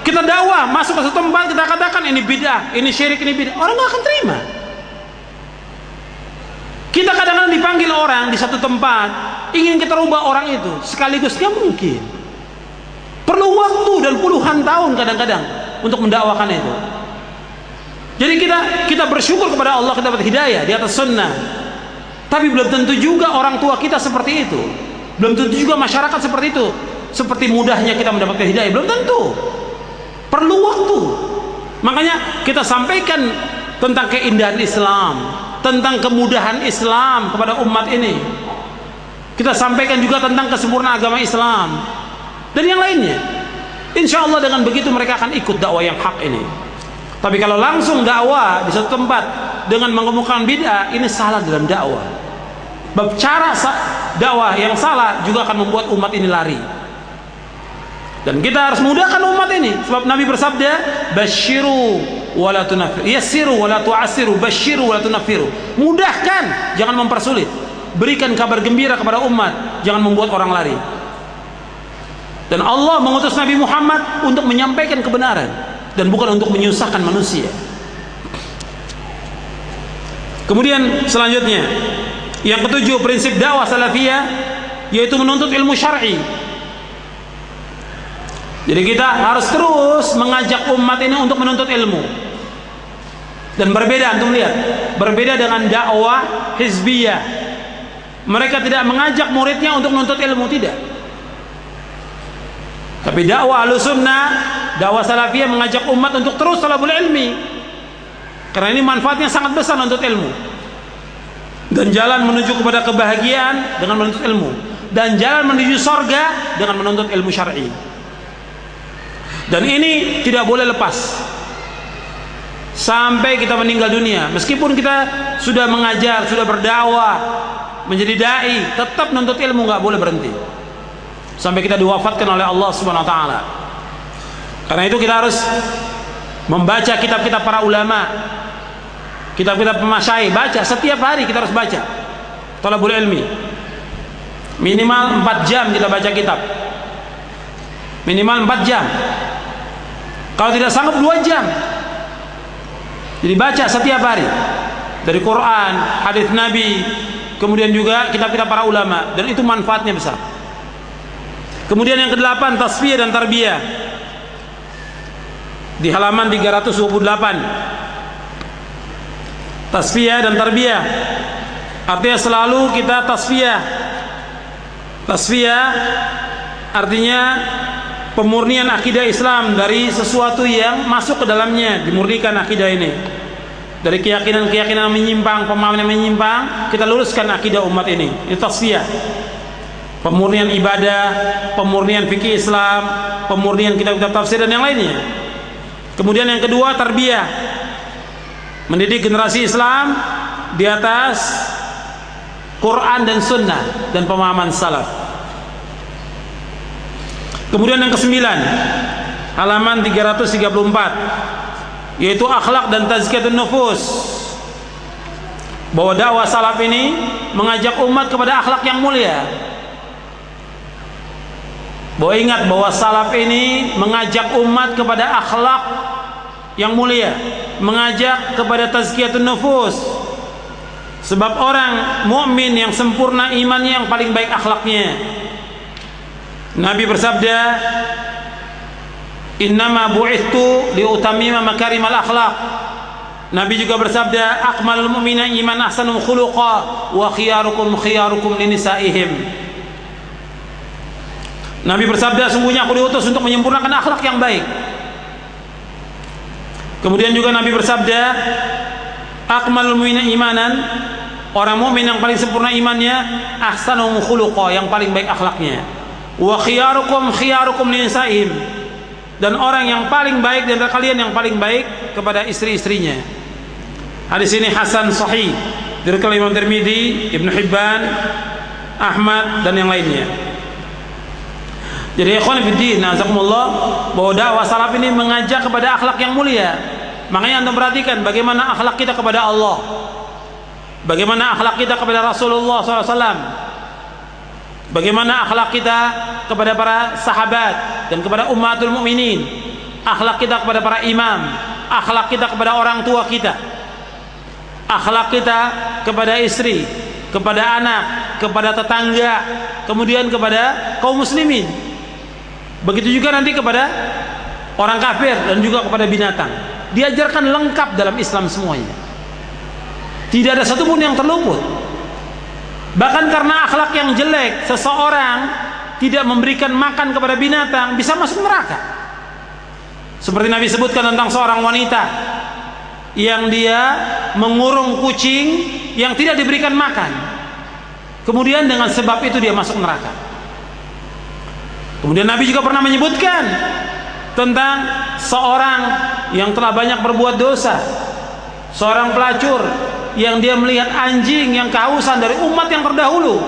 Kita dakwah, masuk ke satu tempat, kita katakan ini bid'ah, ini syirik, ini bid'ah, orang nggak akan terima. Kita kadang-kadang dipanggil orang di satu tempat, ingin kita rubah orang itu sekaligus, nggak mungkin. Perlu waktu dan puluhan tahun kadang-kadang untuk mendakwakan itu. Jadi kita bersyukur kepada Allah, kita dapat hidayah di atas sunnah. Tapi belum tentu juga orang tua kita seperti itu. Belum tentu juga masyarakat seperti itu. Seperti mudahnya kita mendapatkan hidayah, belum tentu. Perlu waktu. Makanya kita sampaikan tentang keindahan Islam, tentang kemudahan Islam kepada umat ini. Kita sampaikan juga tentang kesempurnaan agama Islam dan yang lainnya. Insya Allah dengan begitu mereka akan ikut dakwah yang hak ini. Tapi kalau langsung dakwah di satu tempat dengan mengemukakan bid'ah, ini salah dalam dakwah. Bab cara dakwah yang salah juga akan membuat umat ini lari. Dan kita harus mudahkan umat ini, sebab Nabi bersabda, basyiru wala tunaffiru, yassiru wala tu'assiru, basyiru wala tunaffiru. Mudahkan, jangan mempersulit. Berikan kabar gembira kepada umat, jangan membuat orang lari. Dan Allah mengutus Nabi Muhammad untuk menyampaikan kebenaran dan bukan untuk menyusahkan manusia. Kemudian selanjutnya, yang ketujuh, prinsip dakwah salafiyah yaitu menuntut ilmu syar'i. Jadi kita harus terus mengajak umat ini untuk menuntut ilmu. Dan berbeda, antum lihat, berbeda dengan dakwah hizbiyah. Mereka tidak mengajak muridnya untuk menuntut ilmu, tidak. Tapi dakwah Ahlussunnah, dakwah salafiyah mengajak umat untuk terus talabul ilmi. Karena ini manfaatnya sangat besar untuk ilmu. Dan jalan menuju kepada kebahagiaan dengan menuntut ilmu. Dan jalan menuju surga dengan menuntut ilmu syar'i. Dan ini tidak boleh lepas sampai kita meninggal dunia. Meskipun kita sudah mengajar, sudah berdakwah, menjadi dai, tetap menuntut ilmu, nggak boleh berhenti sampai kita diwafatkan oleh Allah Subhanahu wa taala. Karena itu kita harus membaca kitab-kitab para ulama, kitab-kitab pemasyayikh, baca setiap hari, kita harus baca talabul ilmi. Minimal 4 jam kita baca kitab, minimal 4 jam. Kalau tidak sanggup 2 jam. Jadi baca setiap hari dari Quran, hadis Nabi, kemudian juga kitab-kitab para ulama, dan itu manfaatnya besar. Kemudian yang ke-8, tasfiyah dan tarbiyah. Di halaman 328. Tasfiyah dan tarbiyah artinya selalu kita tasfiyah. Tasfiyah artinya pemurnian akidah Islam dari sesuatu yang masuk ke dalamnya, dimurnikan akidah ini dari keyakinan-keyakinan menyimpang, pemahaman yang menyimpang, kita luruskan akidah umat ini. Itu tasfiyah. Pemurnian ibadah, pemurnian fikih Islam, pemurnian kitab-kitab tafsir dan yang lainnya. Kemudian yang kedua, tarbiyah, mendidik generasi Islam di atas Quran dan Sunnah dan pemahaman salaf. Kemudian yang ke-9, halaman 334, yaitu akhlak dan tazkiyatun nufus. Bahwa dakwah salaf ini mengajak umat kepada akhlak yang mulia. Bahwa ingat bahwa salaf ini mengajak umat kepada akhlak yang mulia, mengajak kepada tazkiyatun nufus. Sebab orang mukmin yang sempurna imannya yang paling baik akhlaknya. Nabi bersabda, "Innama bu'ithtu liutammima makarimal akhlaq." Nabi juga bersabda, "Akmalul mu'mina iman ahsanum khuluqa wa khiyarukum khiyarukum linisaihim." Nabi bersabda, sungguhnya aku diutus untuk menyempurnakan akhlak yang baik. Kemudian juga Nabi bersabda, akmalul mu'mina imanan, orang mukmin yang paling sempurna imannya, ahsanum khuluqa, yang paling baik akhlaknya. Wa khiyarukum khiyarukum linisaihim, dan orang yang paling baik di antara kalian yang paling baik kepada istri-istrinya. Hadis ini hasan sahih dari Imam Tirmidzi, Ibnu Hibban, Ahmad dan yang lainnya. Jadi ikhwan fillah, nazakumullah, bahwa dakwah salaf ini mengajak kepada akhlak yang mulia. Makanya anda perhatikan bagaimana akhlak kita kepada Allah, bagaimana akhlak kita kepada Rasulullah SAW, bagaimana akhlak kita kepada para sahabat dan kepada ummatul mukminin, akhlak kita kepada para imam, akhlak kita kepada orang tua kita, akhlak kita kepada istri, kepada anak, kepada tetangga, kemudian kepada kaum muslimin. Begitu juga nanti kepada orang kafir dan juga kepada binatang. Diajarkan lengkap dalam Islam semuanya. Tidak ada satupun yang terluput. Bahkan karena akhlak yang jelek, seseorang tidak memberikan makan kepada binatang bisa masuk neraka. Seperti Nabi sebutkan tentang seorang wanita yang dia mengurung kucing yang tidak diberikan makan, kemudian dengan sebab itu dia masuk neraka. Kemudian Nabi juga pernah menyebutkan tentang seorang yang telah banyak berbuat dosa, seorang pelacur yang dia melihat anjing yang kehausan dari umat yang terdahulu.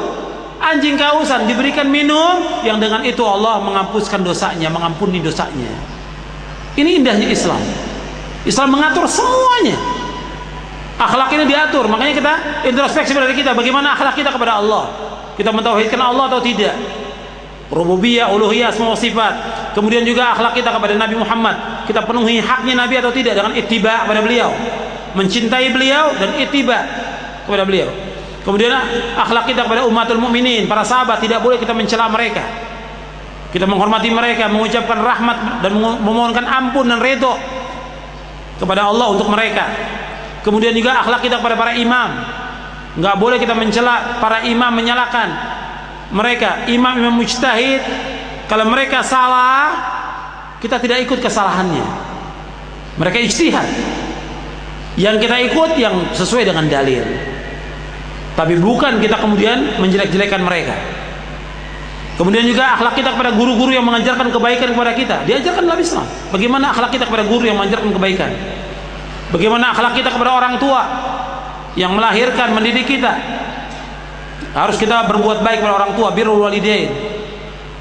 Anjing kehausan diberikan minum, yang dengan itu Allah menghapuskan dosanya, mengampuni dosanya. Ini indahnya Islam. Islam mengatur semuanya. Akhlak ini diatur. Makanya kita introspeksi pada diri kita, bagaimana akhlak kita kepada Allah. Kita mentauhidkan Allah atau tidak, rububiyah, uluhiyah, asma wa sifat. Kemudian juga akhlak kita kepada Nabi Muhammad, kita penuhi haknya Nabi atau tidak dengan ittiba kepada beliau, mencintai beliau dan ittiba kepada beliau. Kemudian akhlak kita kepada umatul mukminin, para sahabat, tidak boleh kita mencela mereka. Kita menghormati mereka, mengucapkan rahmat dan memohonkan ampun dan ridho kepada Allah untuk mereka. Kemudian juga akhlak kita kepada para imam, nggak boleh kita mencela para imam, menyalahkan mereka. Imam mujtahid, kalau mereka salah, kita tidak ikut kesalahannya. Mereka ijtihad, yang kita ikut yang sesuai dengan dalil, tapi bukan kita kemudian menjelek-jelekan mereka. Kemudian juga akhlak kita kepada guru-guru yang mengajarkan kebaikan kepada kita, diajarkan dalam Islam. Bagaimana akhlak kita kepada guru yang mengajarkan kebaikan? Bagaimana akhlak kita kepada orang tua yang melahirkan, mendidik kita? Harus kita berbuat baik kepada orang tua, birrul walidain.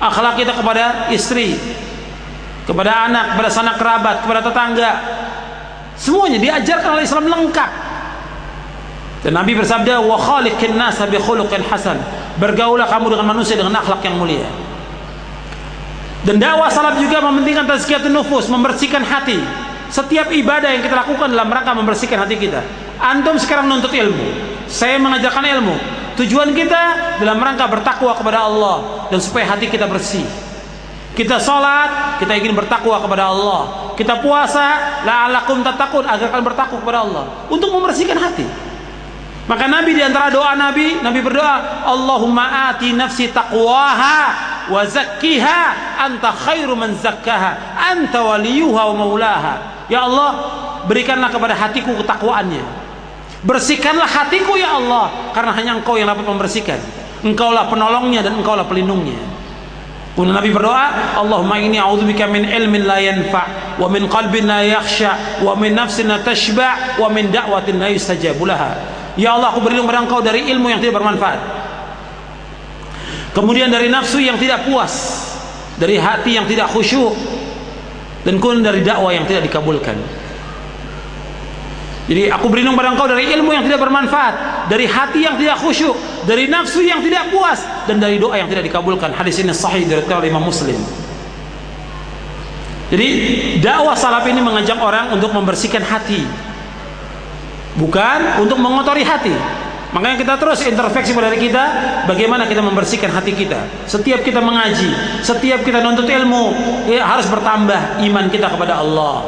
Akhlak kita kepada istri, kepada anak, kepada sanak kerabat, kepada tetangga, semuanya diajarkan oleh Islam lengkap. Dan Nabi bersabda, wa khaliqin nasa bi khuluqin hasan, bergaulah kamu dengan manusia dengan akhlak yang mulia. Dan dakwah salaf juga mementingkan tazkiyatun nufus, membersihkan hati. Setiap ibadah yang kita lakukan dalam rangka membersihkan hati kita. Antum sekarang nuntut ilmu, saya mengajarkan ilmu. Tujuan kita dalam rangka bertakwa kepada Allah dan supaya hati kita bersih. Kita sholat, kita ingin bertakwa kepada Allah. Kita puasa, la'alakum tattaqun, agar kalian bertakwa kepada Allah, untuk membersihkan hati. Maka Nabi, di antara doa Nabi berdoa, Allahumma ati nafsi taqwaha wa zakkiha anta khairu man zakkaha anta waliyuha wa maulaha. Ya Allah, berikanlah kepada hatiku ketakwaannya, bersihkanlah hatiku ya Allah, karena hanya Engkau yang dapat membersihkan. Engkaulah penolongnya dan Engkaulah pelindungnya. Kemudian Nabi berdoa, Allahumma inni a'udzubika min ilmin la yanfa' wa min qalbin la yakhsha wa min nafsin la tashba' wa min da'watin la yustajabu laha. Ya Allah, aku berlindung pada Engkau dari ilmu yang tidak bermanfaat, kemudian dari nafsu yang tidak puas, dari hati yang tidak khusyuk, dan kemudian dari dakwah yang tidak dikabulkan. Jadi aku berlindung pada Engkau dari ilmu yang tidak bermanfaat, dari hati yang tidak khusyuk, dari nafsu yang tidak puas, dan dari doa yang tidak dikabulkan. Hadis ini sahih diriwayatkan oleh Imam Muslim. Jadi dakwah salaf ini mengajak orang untuk membersihkan hati, bukan untuk mengotori hati. Makanya kita terus introspeksi pada diri kita, bagaimana kita membersihkan hati kita. Setiap kita mengaji, setiap kita nuntut ilmu, ya, harus bertambah iman kita kepada Allah,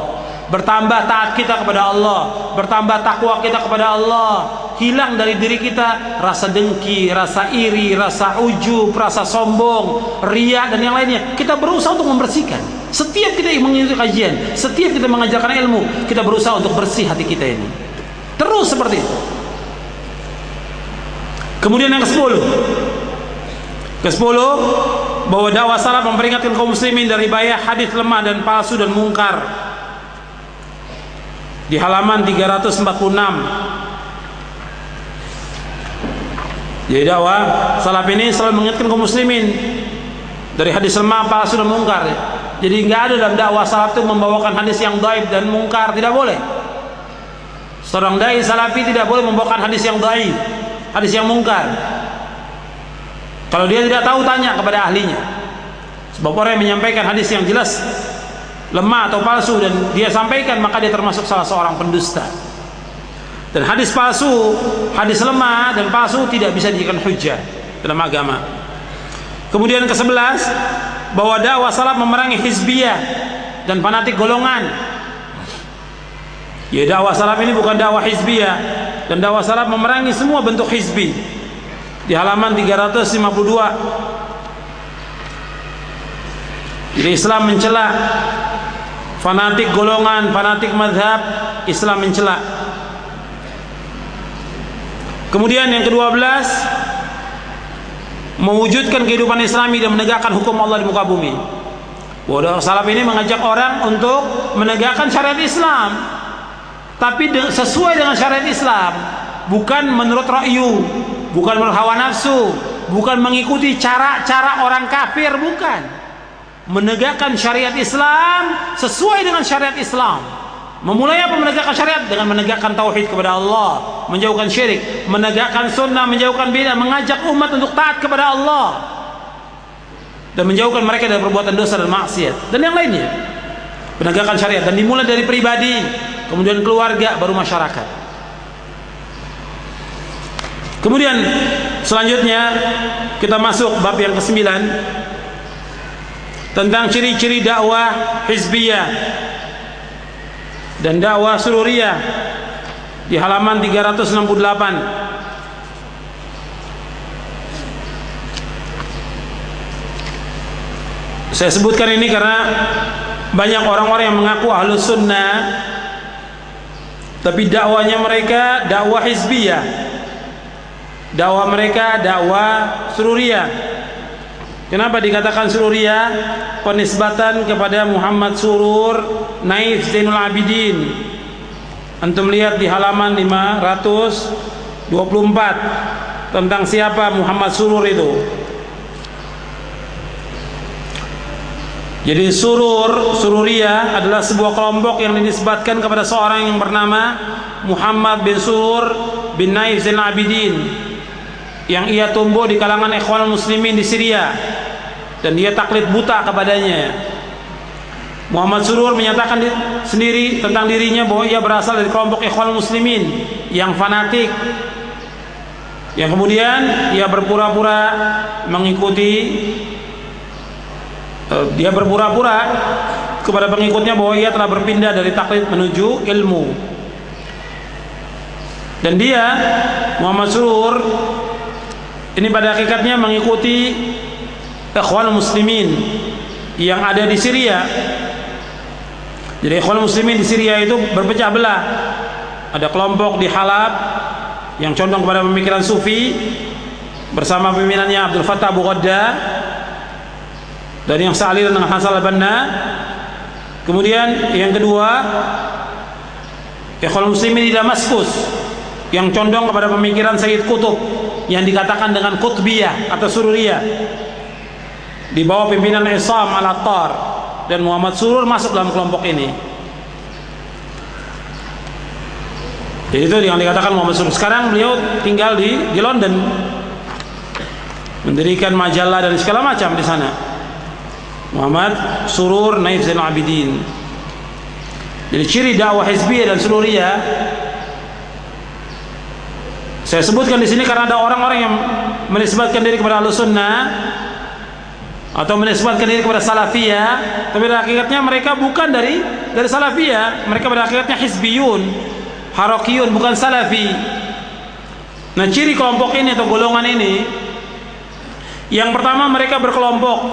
bertambah taat kita kepada Allah, bertambah takwa kita kepada Allah. Hilang dari diri kita rasa dengki, rasa iri, rasa ujub, rasa sombong, riya dan yang lainnya. Kita berusaha untuk membersihkan. Setiap kita mengikuti kajian, setiap kita mengajarkan ilmu, kita berusaha untuk bersih hati kita ini. Terus seperti itu. Kemudian yang ke-10, bahwa dakwah salaf memperingatkan kaum muslimin dari bahaya hadis lemah dan palsu dan mungkar. Di halaman 346. Jadi dakwah salaf ini selalu mengingatkan kaum muslimin dari hadis lemah, palsu dan mungkar. Jadi nggak ada dalam dakwah salaf itu membawakan hadis yang dhaif dan mungkar, tidak boleh. Seorang dai salafi tidak boleh membawakan hadis yang dhaif, hadis yang mungkar. Kalau dia tidak tahu, tanya kepada ahlinya. Sebab orang yang menyampaikan hadis yang jelas lemah atau palsu dan dia sampaikan, maka dia termasuk salah seorang pendusta. Dan hadis palsu, hadis lemah dan palsu tidak bisa dijadikan hujjah dalam agama. Kemudian ke-11, bahwa dakwah salaf memerangi hizbiyah dan fanatik golongan. Ya, dakwah salaf ini bukan dakwah hizbiyah, dan dakwah salaf memerangi semua bentuk hizbi. di halaman 352. Jadi Islam mencela fanatik golongan, fanatik mazhab, Islam mencela. Kemudian yang ke-12, mewujudkan kehidupan Islami dan menegakkan hukum Allah di muka bumi. Bahwa salaf ini mengajak orang untuk menegakkan syariat Islam, tapi sesuai dengan syariat Islam, bukan menurut ra'yu, bukan menurut hawa nafsu, bukan mengikuti cara-cara orang kafir, bukan. Menegakkan syariat Islam sesuai dengan syariat Islam. Memulai apa menegakkan syariat? Dengan menegakkan tauhid kepada Allah, menjauhkan syirik, menegakkan sunnah, menjauhkan bid'ah, mengajak umat untuk taat kepada Allah dan menjauhkan mereka dari perbuatan dosa dan maksiat dan yang lainnya. Menegakkan syariat, dan dimulai dari pribadi, kemudian keluarga, baru masyarakat. Kemudian selanjutnya kita masuk bab yang ke-9 tentang ciri-ciri dakwah hizbiyah dan dakwah sururiyah di halaman 368. Saya sebutkan ini karena banyak orang-orang yang mengaku ahlus sunnah, tapi dakwanya mereka dakwah hizbiyah, dakwah mereka dakwah sururiyah. Kenapa dikatakan sururiyah? Penisbatan kepada Muhammad Surur Naif Zainul Abidin. Antum lihat di halaman 524 tentang siapa Muhammad Surur itu. Jadi sururiyah adalah sebuah kelompok yang dinisbatkan kepada seorang yang bernama Muhammad bin Surur bin Naif Zainul Abidin, yang ia tumbuh di kalangan Ikhwanul Muslimin di Syria, dan dia taklid buta kepadanya. Muhammad Surur menyatakan sendiri tentang dirinya bahwa ia berasal dari kelompok Ikhwanul Muslimin yang fanatik, yang kemudian ia berpura-pura mengikuti, dia berpura-pura kepada pengikutnya bahwa ia telah berpindah dari taklid menuju ilmu. Dan dia, Muhammad Surur ini pada hakikatnya mengikuti Ikhwanul Muslimin yang ada di Syria. Jadi Ikhwanul Muslimin di Syria itu berpecah belah. Ada kelompok di Halab yang condong kepada pemikiran Sufi bersama pimpinannya Abdul Fattah Abu Ghadda, dan yang sealiran dengan Hasan al-Banna. Kemudian yang kedua, Ikhwanul Muslimin di Damaskus yang condong kepada pemikiran Sayyid Qutb yang dikatakan dengan Qutbiyah atau Sururiyah di bawah pimpinan Isam al-Attar, dan Muhammad Surur masuk dalam kelompok ini. Jadi itu yang dikatakan Muhammad Surur. Sekarang beliau tinggal di London, mendirikan majalah dan segala macam di sana. Muhammad Surur Naif Zainul Abidin. Jadi ciri dakwah hizbiyah dan sururiyah saya sebutkan di sini karena ada orang-orang yang menisbatkan diri kepada Ahlussunnah atau menisbatkan diri kepada Salafiyah, tapi pada hakikatnya mereka bukan dari Salafiyah. Mereka pada hakikatnya hizbiyun, harakiyun, bukan Salafi. Nah, ciri kelompok ini atau golongan ini, yang pertama mereka berkelompok,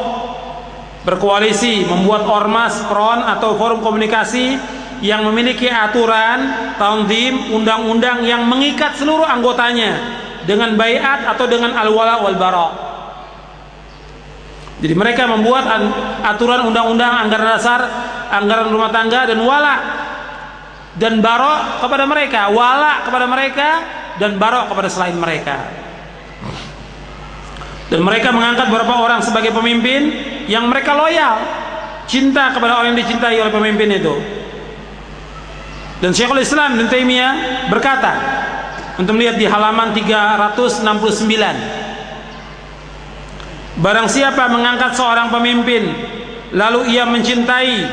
berkoalisi, membuat ormas, front atau forum komunikasi yang memiliki aturan, tanzim, undang-undang yang mengikat seluruh anggotanya dengan baiat atau dengan al-wala wal bara. Jadi mereka membuat aturan undang-undang, anggaran dasar, anggaran rumah tangga, dan wala dan bara kepada mereka, wala kepada mereka dan bara kepada selain mereka. Dan mereka mengangkat beberapa orang sebagai pemimpin yang mereka loyal, cinta kepada orang yang dicintai oleh pemimpin itu. Dan Syekhul Islam Ibnu Taimiyah berkata, untuk melihat di halaman 369, barang siapa mengangkat seorang pemimpin lalu ia mencintai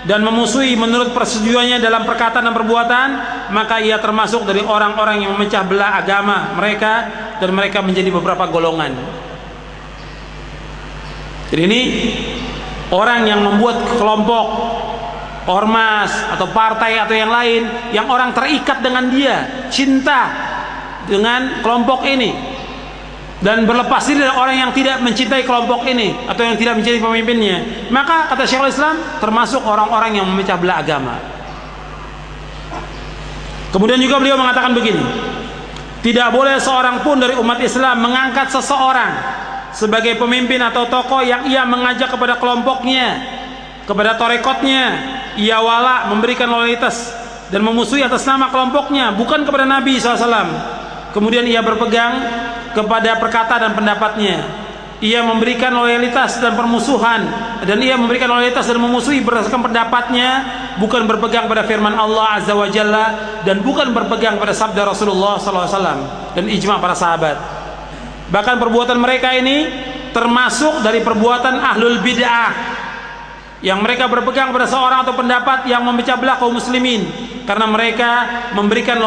dan memusuhi menurut persetujuannya dalam perkataan dan perbuatan, maka ia termasuk dari orang-orang yang memecah belah agama mereka, dan mereka menjadi beberapa golongan. Jadi ini orang yang membuat kelompok, ormas atau partai atau yang lain, yang orang terikat dengan dia, cinta dengan kelompok ini, dan berlepas diri dari orang yang tidak mencintai kelompok ini atau yang tidak mencintai pemimpinnya, maka kata Syekhul Islam termasuk orang-orang yang memecah belah agama. Kemudian juga beliau mengatakan begini, tidak boleh seorang pun dari umat Islam mengangkat seseorang sebagai pemimpin atau tokoh yang ia mengajak kepada kelompoknya, kepada torekotnya, ia wala, memberikan loyalitas dan memusuhi atas nama kelompoknya, bukan kepada Nabi SAW. Kemudian ia berpegang kepada perkata dan pendapatnya, ia memberikan loyalitas dan permusuhan, dan ia memberikan loyalitas dan memusuhi berdasarkan pendapatnya, bukan berpegang pada firman Allah Azza wa Jalla, dan bukan berpegang pada sabda Rasulullah SAW dan ijma' para sahabat. Bahkan perbuatan mereka ini termasuk dari perbuatan ahlul bid'ah, yang mereka berpegang pada seorang atau pendapat yang memecah belah kaum muslimin, karena mereka memberikan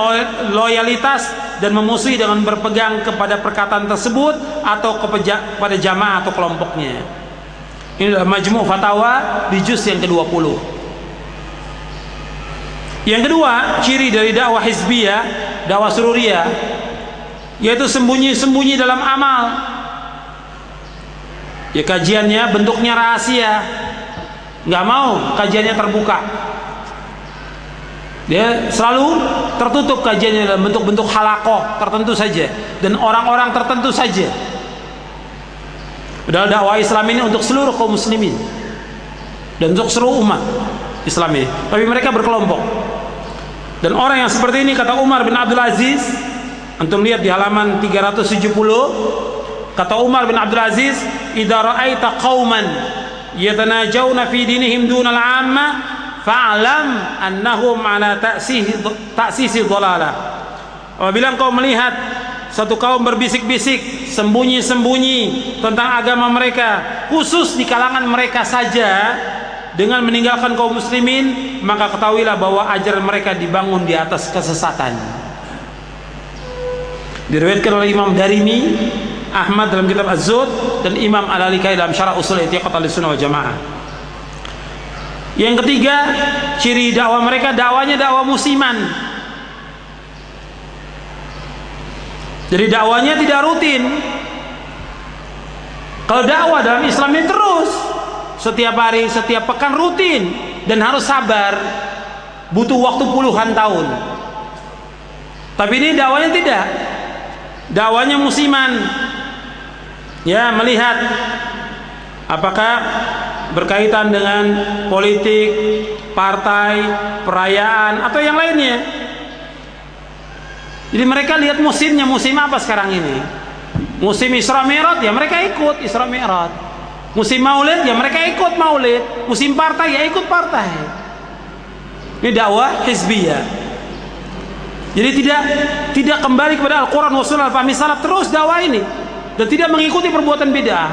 loyalitas dan memusuhi dengan berpegang kepada perkataan tersebut atau kepada jamaah atau kelompoknya. Ini adalah Majmu' Fatawa di juz yang ke-20. Yang kedua, ciri dari dakwah hizbiyah, dakwah sururiyah, yaitu sembunyi-sembunyi dalam amal. Ya, kajiannya bentuknya rahasia, nggak mau kajiannya terbuka. Dia selalu tertutup kajiannya dalam bentuk-bentuk halakoh tertentu saja dan orang-orang tertentu saja. Padahal dakwah Islam ini untuk seluruh kaum muslimin dan untuk seluruh umat Islam ini, tapi mereka berkelompok. Dan orang yang seperti ini, kata Umar bin Abdul Aziz, antum lihat di halaman 370, kata Umar bin Abdul Aziz, idza ra'aita qauman yatanajawna fi dinihim dunal 'amma fa'lam annahum ala ta'sisi dhalalah. Apabila engkau melihat satu kaum berbisik-bisik, sembunyi-sembunyi tentang agama mereka, khusus di kalangan mereka saja, dengan meninggalkan kaum muslimin, maka ketahuilah bahwa ajaran mereka dibangun di atas kesesatan. Diriwayatkan oleh Imam Darimi, Ahmad dalam kitab Az-Zuhd, dan Imam Al-Lalikai dalam Syarah Ushul I'tiqad Ahlussunnah wal Jamaah. Yang ketiga, ciri dakwah mereka, dakwanya dakwah musiman. Jadi dakwanya tidak rutin. Kalau dakwah dalam Islam ini terus, setiap hari, setiap pekan rutin, dan harus sabar, butuh waktu puluhan tahun. Tapi ini dakwanya tidak, dakwanya musiman. Ya, melihat apakah berkaitan dengan politik, partai, perayaan, atau yang lainnya. Jadi mereka lihat musimnya, musim apa sekarang ini? Musim Isra Mi'raj, ya mereka ikut Isra Mi'raj. Musim Maulid, ya mereka ikut Maulid. Musim partai, ya ikut partai. Ini dakwah hizbiyah. Jadi tidak kembali kepada Al-Quran wa Sunnah al-fahmi salaf, terus dakwah ini, dan tidak mengikuti perbuatan bid'ah.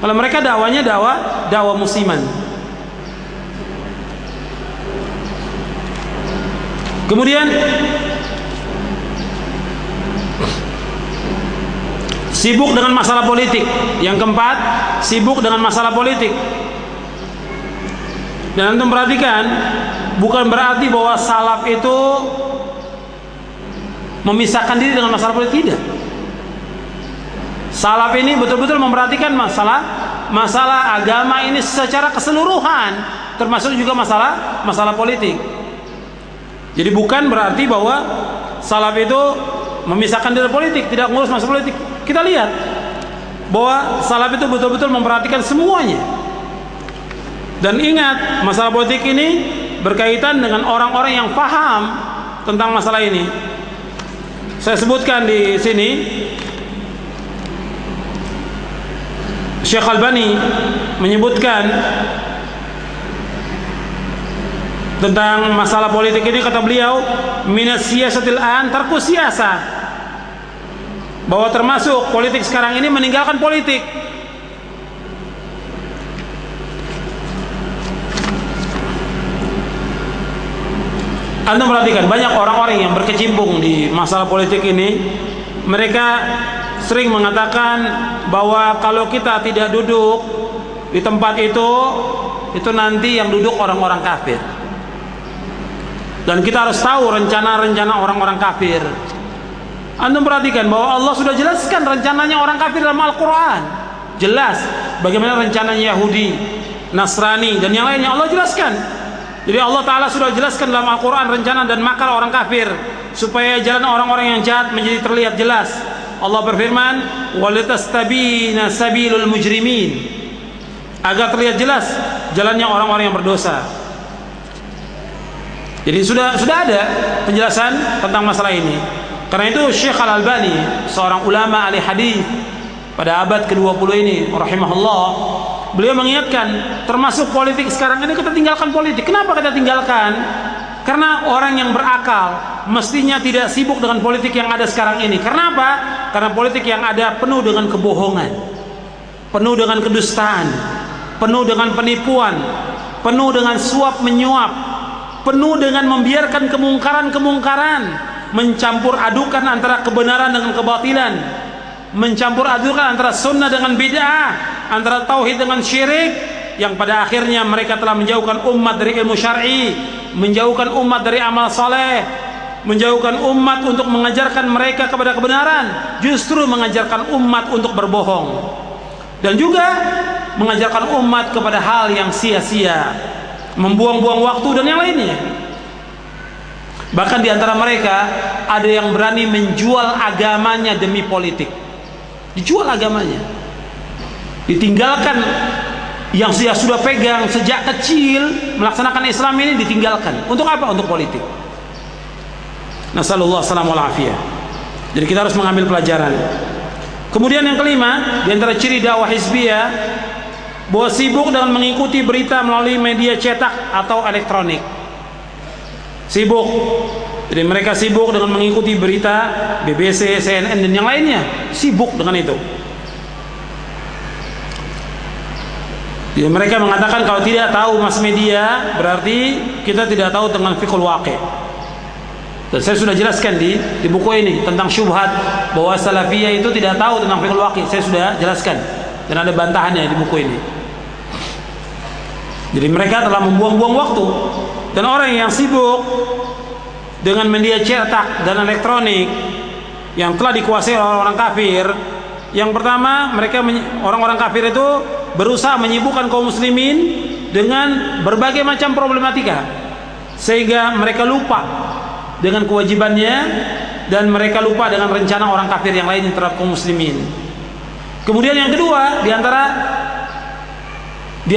Kalau mereka dakwanya dakwah musiman. Kemudian sibuk dengan masalah politik. Yang keempat, sibuk dengan masalah politik. Dan antum perhatikan, bukan berarti bahwa salaf itu memisahkan diri dengan masalah politik, tidak. Salaf ini betul-betul memperhatikan masalah agama ini secara keseluruhan, termasuk juga masalah politik. Jadi bukan berarti bahwa salaf itu memisahkan diri politik, tidak ngurus masalah politik. Kita lihat bahwa salaf itu betul-betul memperhatikan semuanya. Dan ingat, masalah politik ini berkaitan dengan orang-orang yang paham tentang masalah ini. Saya sebutkan di sini, Syekh Albani menyebutkan tentang masalah politik ini, kata beliau, minas siyasatil an tarku siyasah, bahwa termasuk politik sekarang ini meninggalkan politik. Anda perhatikan, banyak orang-orang yang berkecimpung di masalah politik ini, mereka sering mengatakan bahwa kalau kita tidak duduk di tempat itu nanti yang duduk orang-orang kafir. Dan kita harus tahu rencana-rencana orang-orang kafir. Antum perhatikan bahwa Allah sudah jelaskan rencananya orang kafir dalam Al-Quran. Jelas bagaimana rencananya Yahudi, Nasrani, dan yang lainnya Allah jelaskan. Jadi Allah Ta'ala sudah jelaskan dalam Al-Quran rencana dan makar orang kafir, supaya jalan orang-orang yang jahat menjadi terlihat jelas. Allah berfirman, walitastabina sabilul mujrimin, agar terlihat jelas jalannya orang-orang yang berdosa. Jadi sudah ada penjelasan tentang masalah ini. Karena itu Syekh Al-Albani, seorang ulama ahli hadis pada abad ke-20 ini rahimahullah, beliau mengingatkan, termasuk politik sekarang ini, kita tinggalkan politik. Kenapa kita tinggalkan? Karena orang yang berakal mestinya tidak sibuk dengan politik yang ada sekarang ini. Kenapa? Karena politik yang ada penuh dengan kebohongan, penuh dengan kedustaan, penuh dengan penipuan, penuh dengan suap menyuap, penuh dengan membiarkan kemungkaran-kemungkaran, mencampur adukan antara kebenaran dengan kebatilan, mencampur adukan antara sunnah dengan bid'ah, antara tauhid dengan syirik, yang pada akhirnya mereka telah menjauhkan umat dari ilmu syar'i, menjauhkan umat dari amal saleh, menjauhkan umat untuk mengajarkan mereka kepada kebenaran, justru mengajarkan umat untuk berbohong, dan juga mengajarkan umat kepada hal yang sia-sia, membuang-buang waktu dan yang lainnya. Bahkan di antara mereka ada yang berani menjual agamanya demi politik. Dijual agamanya, ditinggalkan yang sudah pegang sejak kecil melaksanakan Islam ini, ditinggalkan. Untuk apa? Untuk politik. Nasallallahu alaihi wasallam. Jadi kita harus mengambil pelajaran. Kemudian yang kelima, di antara ciri dakwah hizbiyah, bahwa sibuk dengan mengikuti berita melalui media cetak atau elektronik. Sibuk. Jadi mereka sibuk dengan mengikuti berita BBC, CNN, dan yang lainnya. Sibuk dengan itu. Jadi mereka mengatakan kalau tidak tahu mass media berarti kita tidak tahu tentang fiqhul waqi'. Dan saya sudah jelaskan di buku ini tentang syubhat bahwa salafiyah itu tidak tahu tentang fiqhul waqi'. Saya sudah jelaskan dan ada bantahannya di buku ini. Jadi mereka telah membuang-buang waktu. Dan orang yang sibuk dengan media cetak dan elektronik yang telah dikuasai oleh orang kafir, yang pertama, mereka orang-orang kafir itu berusaha menyibukkan kaum muslimin dengan berbagai macam problematika, sehingga mereka lupa dengan kewajibannya dan mereka lupa dengan rencana orang kafir yang lain terhadap kaum muslimin. Kemudian yang kedua, di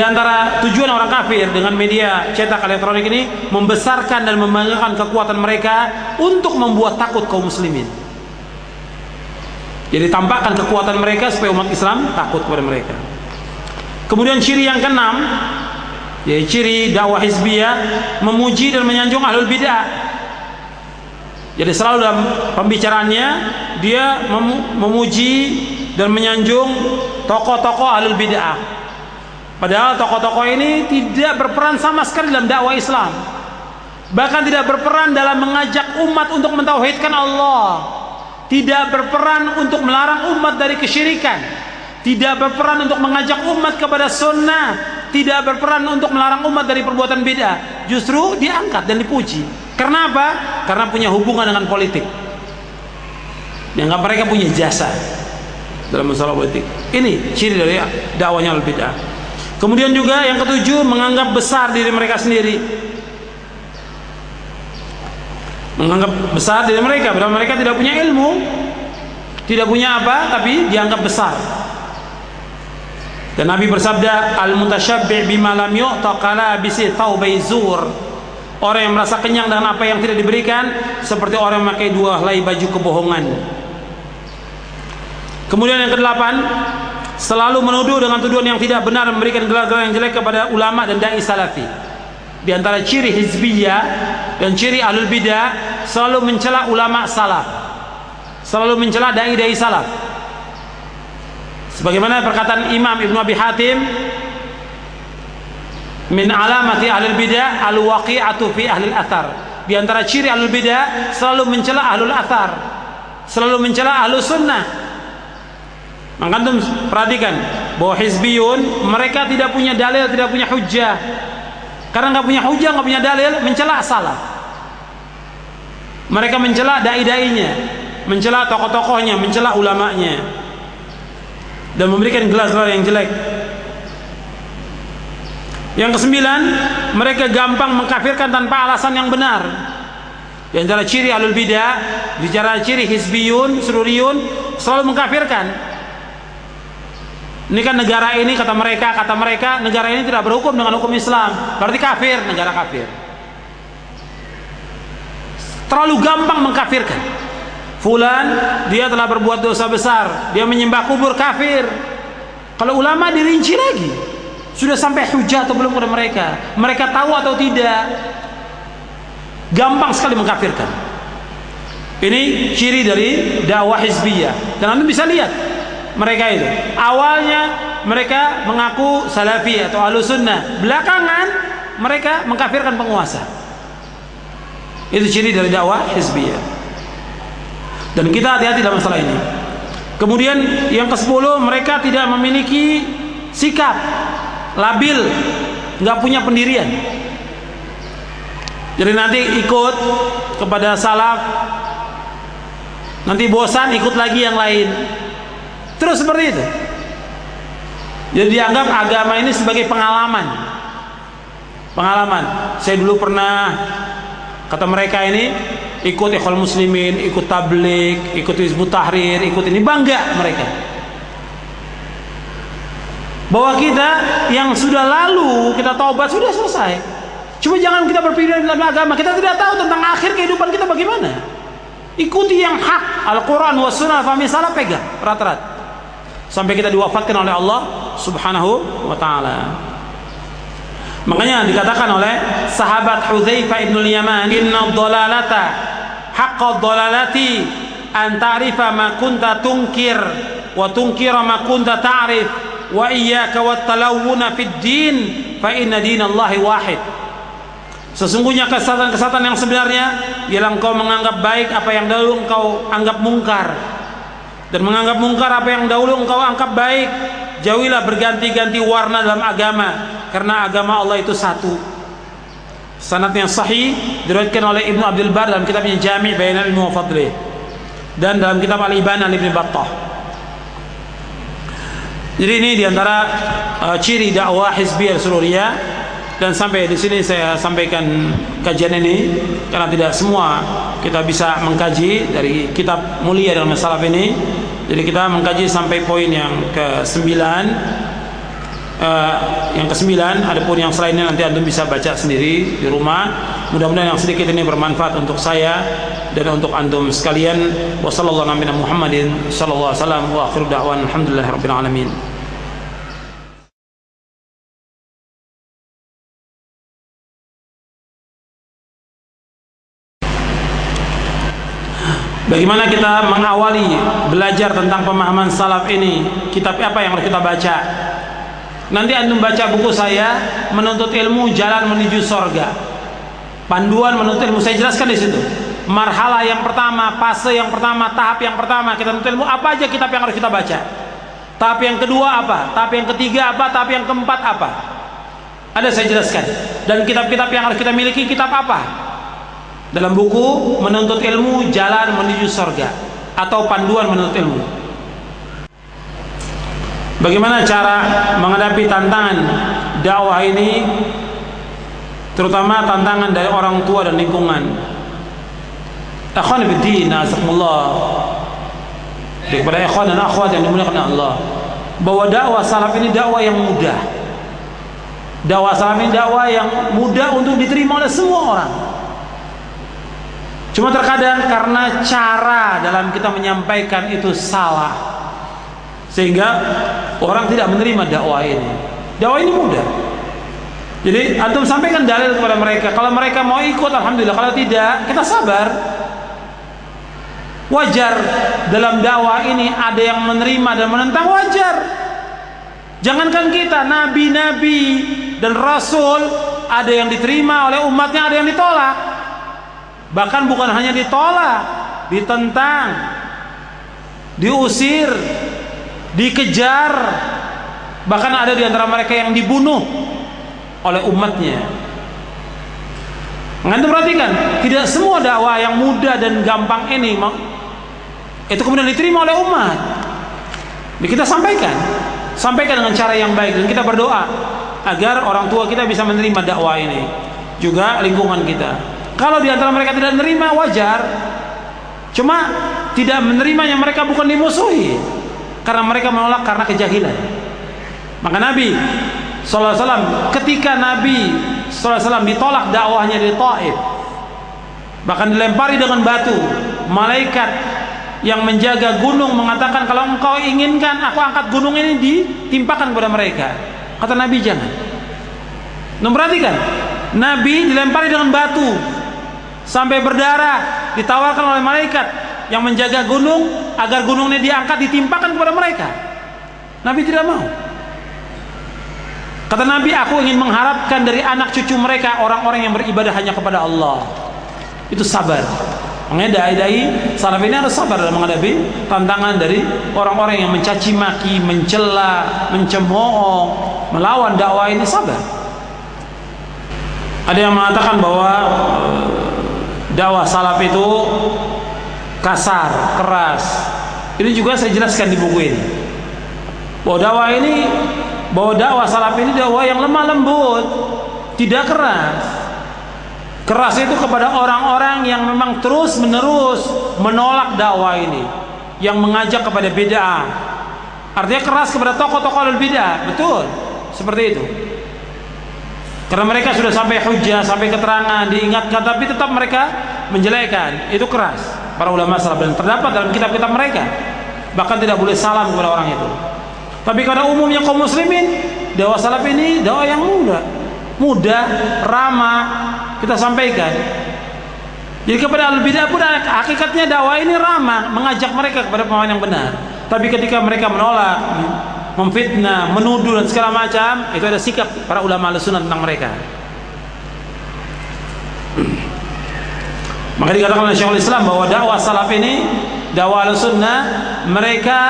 antara tujuan orang kafir dengan media cetak elektronik ini, membesarkan dan membanggakan kekuatan mereka untuk membuat takut kaum muslimin. Jadi tampakkan kekuatan mereka supaya umat Islam takut kepada mereka. Kemudian ciri yang keenam, yaitu ciri dakwah hizbiyah, memuji dan menyanjung ahlul bid'ah. Jadi selalu dalam pembicaraannya dia memuji dan menyanjung tokoh-tokoh ahlul bid'ah. Padahal tokoh-tokoh ini tidak berperan sama sekali dalam dakwah Islam, bahkan tidak berperan dalam mengajak umat untuk mentauhidkan Allah, tidak berperan untuk melarang umat dari kesyirikan, tidak berperan untuk mengajak umat kepada sunnah, tidak berperan untuk melarang umat dari perbuatan bid'ah. Justru diangkat dan dipuji. Karena apa? Karena punya hubungan dengan politik. Dianggap mereka punya jasa dalam masalah politik. Ini ciri dari dakwahnya al-bid'ah. Kemudian juga yang ketujuh, menganggap besar diri mereka sendiri. Menganggap besar diri mereka, padahal mereka tidak punya ilmu, tidak punya apa, tapi dianggap besar. Dan Nabi bersabda, al-mutasyabbi' bima lam yu'ta qala bisi thawbai zur. Orang yang merasa kenyang dengan apa yang tidak diberikan seperti orang yang memakai dua helai baju kebohongan. Kemudian yang kedelapan, selalu menuduh dengan tuduhan yang tidak benar, memberikan gelar-gelar yang jelek kepada ulama dan dai salafi. Di antara ciri hizbiyah dan ciri ahlul bidah, selalu mencela ulama salaf, selalu mencela dai-dai salaf. Sebagaimana perkataan Imam Ibnu Abi Hatim, min alamati ahlul bidah al-waqi'atu fi ahlil athar. Di antara ciri ahlul bidah, selalu mencela ahlul athar, selalu mencela ahlus sunnah. Maka antum perhatikan bahwa hizbiyun mereka tidak punya dalil, tidak punya hujjah. Karena nggak punya hujjah, nggak punya dalil, mencela salaf. Mereka mencela dai-dainya, mencela tokoh-tokohnya, mencela ulamanya, dan memberikan gelar-gelar yang jelek. Yang kesembilan, mereka gampang mengkafirkan tanpa alasan yang benar. Di antara ciri ahlul bidah, di antara ciri hizbiyun, sururiyun, selalu mengkafirkan. Ini kan negara ini, kata mereka negara ini tidak berhukum dengan hukum Islam, berarti kafir, negara kafir. Terlalu gampang mengkafirkan. Fulan, dia telah berbuat dosa besar, dia menyembah kubur, kafir. Kalau ulama dirinci lagi, sudah sampai hujah atau belum kepada mereka, mereka tahu atau tidak. Gampang sekali mengkafirkan. Ini ciri dari dakwah hizbiyah. Dan Anda bisa lihat mereka itu, awalnya mereka mengaku salafi atau ahlus sunnah, belakangan mereka mengkafirkan penguasa. Itu ciri dari dakwah hizbiyah. Dan kita hati-hati dalam masalah ini. Kemudian yang ke-10, mereka tidak memiliki sikap, labil, nggak punya pendirian. Jadi nanti ikut kepada salaf, nanti bosan ikut lagi yang lain, terus seperti itu. Jadi dianggap agama ini sebagai pengalaman. Saya dulu pernah, kata mereka ini, ikut Ikhwan Muslimin, ikut tabligh, ikut Hizbut Tahrir, ikut ini, bangga mereka bahwa kita yang sudah lalu, kita taubat, sudah selesai. Cuma jangan kita berpikir dalam agama, kita tidak tahu tentang akhir kehidupan kita bagaimana. Ikuti yang hak, Al-Quran wa Sunnah, fahmi salah, pegang rat-rat sampai kita diwafatkan oleh Allah Subhanahu wa ta'ala. Makanya dikatakan oleh sahabat Hudzaifah ibn al-Yaman, inna dhalalata haqqa dhalalati an ta'rifa ma kunta tunkir wa tunkira ma kunta ta'rif wa iyyaka wat talawuna fid din fa inna dinallahi wahid. Sesungguhnya kesesatan yang sebenarnya ialah engkau menganggap baik apa yang dahulu engkau anggap mungkar, dan menganggap mungkar apa yang dahulu engkau anggap baik. Jauhilah berganti-ganti warna dalam agama, karena agama Allah itu satu. Sanad yang sahih diriwayatkan oleh Ibnu Abdul Bar dalam kitabnya Jami' Bayan Ilmi wa Fadlih, dan dalam kitab Al-Ibana Ibnu Battah. Jadi ini diantara ciri dakwah hizbiyah sururiyah. Dan sampai di sini saya sampaikan kajian ini, karena tidak semua kita bisa mengkaji dari kitab mulia dalam masalah ini. Jadi kita mengkaji sampai poin yang ke-9. Adapun yang selainnya nanti Anda bisa baca sendiri di rumah. Mudah-mudahan yang sedikit ini bermanfaat untuk saya dan untuk antum sekalian. Wassallallahu ala nabiyina Muhammadin sallallahu alaihi wasallam wa akhiru da'wan alhamdulillahirabbil alamin. Bagaimana kita mengawali belajar tentang pemahaman salaf ini? Kitab apa yang harus kita baca? Nanti antum baca buku saya, Menuntut Ilmu Jalan Menuju Sorga. Panduan menuntut ilmu, saya jelaskan di situ. Marhalah yang pertama, fase yang pertama, tahap yang pertama kita menuntut ilmu, apa aja kitab yang harus kita baca? Tahap yang kedua apa? Tahap yang ketiga apa? Tahap yang keempat apa? Ada saya jelaskan. Dan kitab-kitab yang harus kita miliki, kitab apa? Dalam buku Menuntut Ilmu Jalan Menuju Surga atau Panduan Menuntut Ilmu. Bagaimana cara menghadapi tantangan dakwah ini, terutama tantangan dari orang tua dan lingkungan. Akhwan fiddin, azakumullah, kepada ikhwan dan akhwat yang dimuliakan Allah, bahwa dakwah salaf ini dakwah yang mudah. Dakwah salaf ini dakwah yang mudah untuk diterima oleh semua orang. Cuma terkadang karena cara dalam kita menyampaikan itu salah, sehingga orang tidak menerima dakwah ini. Dakwah ini mudah. Jadi antum sampaikan dalil kepada mereka. Kalau mereka mau ikut, alhamdulillah. Kalau tidak, kita sabar. Wajar dalam dakwah ini ada yang menerima dan menentang, wajar. Jangankan kita, nabi-nabi dan rasul, ada yang diterima oleh umatnya, ada yang ditolak. Bahkan bukan hanya ditolak, ditentang, diusir, dikejar. Bahkan ada di antara mereka yang dibunuh oleh umatnya. Anda perhatikan, tidak semua dakwah yang mudah dan gampang ini itu kemudian diterima oleh umat. Kita sampaikan dengan cara yang baik, dan kita berdoa agar orang tua kita bisa menerima dakwah ini, juga lingkungan kita. Kalau di antara mereka tidak menerima, wajar. Cuma tidak menerimanya mereka bukan dimusuhi, karena mereka menolak karena kejahilan. Maka Nabi SAW, ketika Nabi SAW ditolak dakwahnya di Taif, bahkan dilempari dengan batu, malaikat yang menjaga gunung mengatakan, kalau engkau inginkan aku angkat gunung ini ditimpakan kepada mereka. Kata Nabi, jangan. Perhatikan, Nabi dilempari dengan batu sampai berdarah, ditawarkan oleh malaikat yang menjaga gunung agar gunung ini diangkat ditimpakan kepada mereka. Nabi tidak mau. Kata Nabi, aku ingin mengharapkan dari anak cucu mereka orang-orang yang beribadah hanya kepada Allah. Itu sabar. Makanya dai-dai salaf ini harus sabar dalam menghadapi tantangan dari orang-orang yang mencaci maki, mencela, mencemooh, melawan dakwah ini. Sabar. Ada yang mengatakan bahwa dakwah salaf itu kasar, keras. Ini juga saya jelaskan di buku ini. Bahwa dakwah salaf ini dakwah yang lemah lembut, tidak keras. Keras itu kepada orang-orang yang memang terus menerus menolak dakwah ini, yang mengajak kepada bid'ah. Artinya keras kepada tokoh-tokoh al-bid'ah, betul, seperti itu. Karena mereka sudah sampai hujjah, sampai keterangan, diingatkan, tapi tetap mereka menjelekkan. Itu keras para ulama salaf, dan terdapat dalam kitab-kitab mereka. Bahkan tidak boleh salam kepada orang itu. Tapi karena umumnya kaum muslimin, dakwah salaf ini dakwah yang mudah, ramah, kita sampaikan. Jadi kepada al-bid'ah pun hakikatnya dakwah ini ramah, mengajak mereka kepada pemahaman yang benar. Tapi ketika mereka menolak, memfitnah, menuduh dan segala macam, itu ada sikap para ulama al-sunnah tentang mereka. Maka dikatakan oleh Syekhul Islam bahwa dakwah salaf ini, dakwah al-sunnah, mereka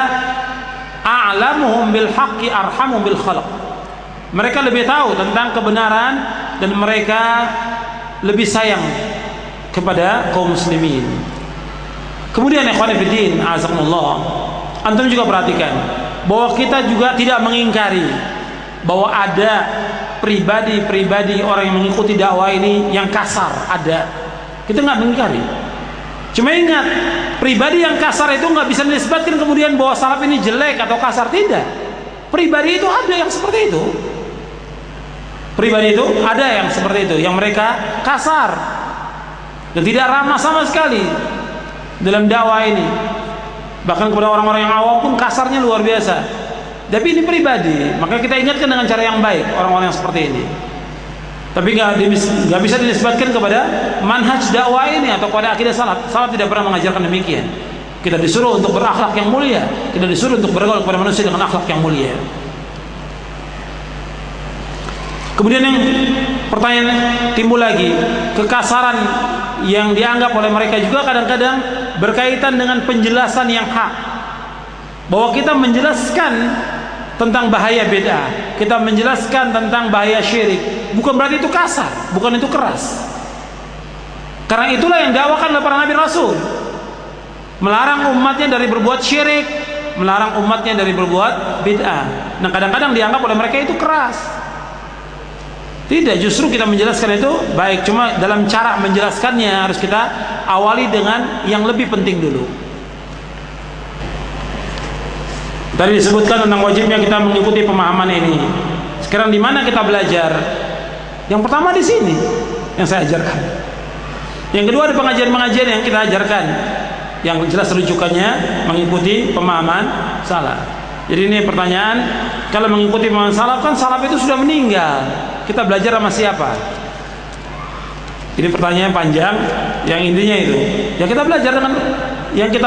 a'lamuhum bil haqqi arhamu bil khalq. Mereka lebih tahu tentang kebenaran dan mereka lebih sayang kepada kaum muslimin. Kemudian ikhwan fillah, azakumullah, antum juga perhatikan bahwa kita juga tidak mengingkari bahwa ada pribadi-pribadi orang yang mengikuti dakwah ini yang kasar, ada. Kita nggak mengingkari. Cuma ingat, pribadi yang kasar itu nggak bisa dinisbatkan kemudian bahwa salaf ini jelek atau kasar, tidak. Pribadi itu ada yang seperti itu. Pribadi itu ada yang seperti itu, yang mereka kasar dan tidak ramah sama sekali dalam dakwah ini. Bahkan kepada orang-orang yang awam pun kasarnya luar biasa. Tapi ini pribadi, maka kita ingatkan dengan cara yang baik orang-orang yang seperti ini. Tapi nggak bisa dinisbatkan kepada manhaj dakwah ini atau kepada akidah salaf. Salaf tidak pernah mengajarkan demikian. Kita disuruh untuk berakhlak yang mulia, kita disuruh untuk bergaul kepada manusia dengan akhlak yang mulia. Kemudian yang pertanyaan timbul lagi, kekasaran yang dianggap oleh mereka juga kadang-kadang berkaitan dengan penjelasan yang hak. Bahwa kita menjelaskan tentang bahaya bid'ah, kita menjelaskan tentang bahaya syirik, bukan berarti itu kasar, bukan itu keras. Karena itulah yang dakwakan oleh para nabi rasul, melarang umatnya dari berbuat syirik, melarang umatnya dari berbuat bid'ah. Nah kadang-kadang dianggap oleh mereka itu keras. Tidak, justru kita menjelaskan itu baik, cuma dalam cara menjelaskannya harus kita awali dengan yang lebih penting dulu. Tadi disebutkan tentang wajibnya kita mengikuti pemahaman ini. Sekarang di mana kita belajar? Yang pertama di sini yang saya ajarkan. Yang kedua di pengajian-pengajian yang kita ajarkan, yang jelas rujukannya mengikuti pemahaman salaf. Jadi ini pertanyaan, kalau mengikuti pemahaman salaf, kan salaf itu sudah meninggal. Kita belajar sama siapa? Ini pertanyaan panjang, yang intinya itu. Ya kita belajar dengan yang kita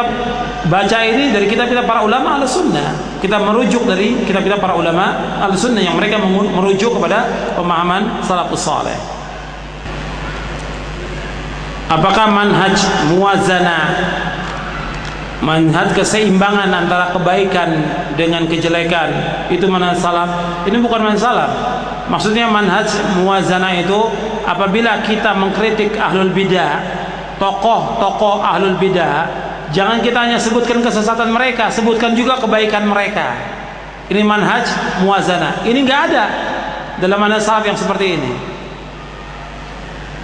baca ini dari kitab-kitab para ulama al-sunnah. Kita merujuk dari kitab-kitab para ulama al-sunnah yang mereka merujuk kepada pemahaman salafus saleh. Apakah manhaj muwazanah, manhaj keseimbangan antara kebaikan dengan kejelekan itu manhaj salaf? Ini bukan manhaj salaf. Maksudnya manhaj muwazanah itu apabila kita mengkritik ahlul bidah, tokoh-tokoh ahlul bidah, jangan kita hanya sebutkan kesesatan mereka, sebutkan juga kebaikan mereka. Ini manhaj muwazanah. Ini nggak ada dalam manhaj salaf yang seperti ini.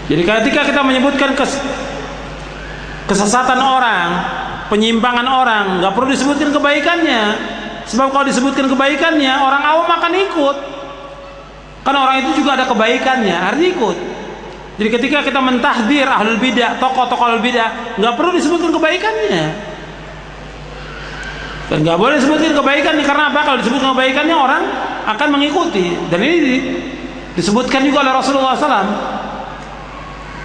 Jadi ketika kita menyebutkan kesesatan orang, penyimpangan orang, nggak perlu disebutkan kebaikannya. Sebab kalau disebutkan kebaikannya, orang awam akan ikut. Karena orang itu juga ada kebaikannya, harus ikut. Jadi ketika kita mentahdir ahlul bidah, tokoh-tokoh ahlul bidah, nggak perlu disebutkan kebaikannya. Dan nggak boleh disebutkan kebaikannya, karena apa? Kalau disebutkan kebaikannya, orang akan mengikuti. Dan ini disebutkan juga oleh Rasulullah SAW.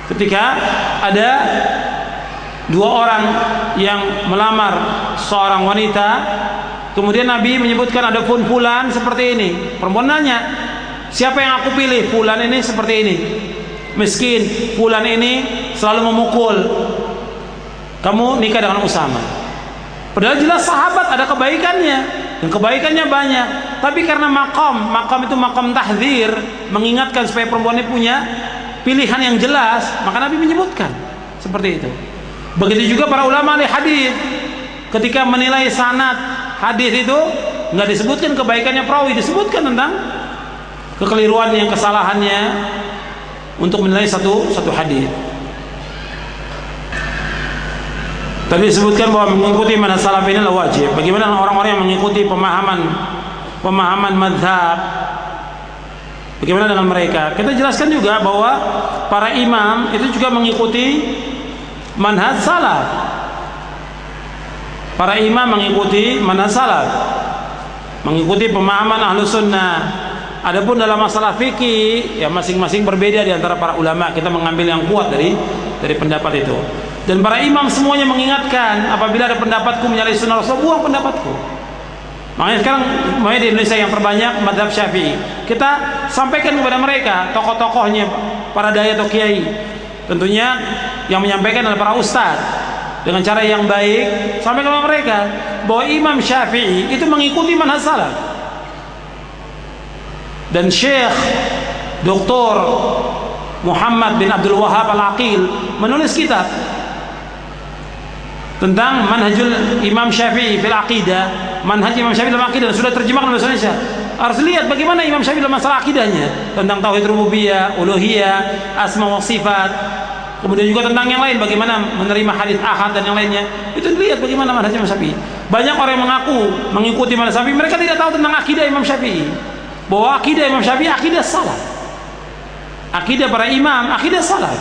Ketika ada dua orang yang melamar seorang wanita, kemudian Nabi menyebutkan ada pun fulan seperti ini. Perempuan nanya, siapa yang aku pilih? Fulan ini seperti ini, miskin. Fulan ini selalu memukul. Kamu nikah dengan Usama. Padahal jelas sahabat ada kebaikannya, dan kebaikannya banyak. Tapi karena makam itu makam tahdzir, mengingatkan supaya perempuan ini punya pilihan yang jelas, maka Nabi menyebutkan seperti itu. Begitu juga para ulama ahli hadis, ketika menilai sanad hadis itu nggak disebutkan kebaikannya perawi, disebutkan tentang kekeliruannya, kesalahannya untuk menilai satu hadis. Tadi disebutkan bahwa mengikuti manhaj salaf ini adalah wajib. Bagaimana orang-orang yang mengikuti pemahaman mazhab? Bagaimana dengan mereka? Kita jelaskan juga bahwa para imam itu juga mengikuti manhaj salaf. Para imam mengikuti manhaj salaf, mengikuti pemahaman ahlu sunnah. Adapun dalam masalah fikih, ya masing-masing berbeda di antara para ulama. Kita mengambil yang kuat dari pendapat itu. Dan para imam semuanya mengingatkan, apabila ada pendapatku menyalahi sunnah Rasul, buang pendapatku. Makanya sekarang di Indonesia yang terbanyak mazhab Syafi'i. Kita sampaikan kepada mereka, tokoh-tokohnya, para dai atau kiai. Tentunya yang menyampaikan adalah para ustadz. Dengan cara yang baik, sampaikan kepada mereka bahwa Imam Syafi'i itu mengikuti manhaj salaf. Dan Syekh Dr. Muhammad bin Abdul Wahhab Al-Aqil menulis kitab tentang manhajul Imam Syafi'i fil aqidah, manhaj Imam Syafi'i dalam aqidah, sudah terjemahkan bahasa Indonesia. Harus lihat bagaimana Imam Syafi'i dalam masalah akidahnya, tentang tauhid rububiyah, uluhiyah, asma wa sifat. Kemudian juga tentang yang lain, bagaimana menerima hadis ahad dan yang lainnya. Itu dilihat bagaimana manhaj Imam Syafi'i. Banyak orang yang mengaku mengikuti manhaj Syafi'i, mereka tidak tahu tentang akidah Imam Syafi'i. Bahwa akidah Imam Syafi'i akidah salaf. Akidah para imam, akidah salaf.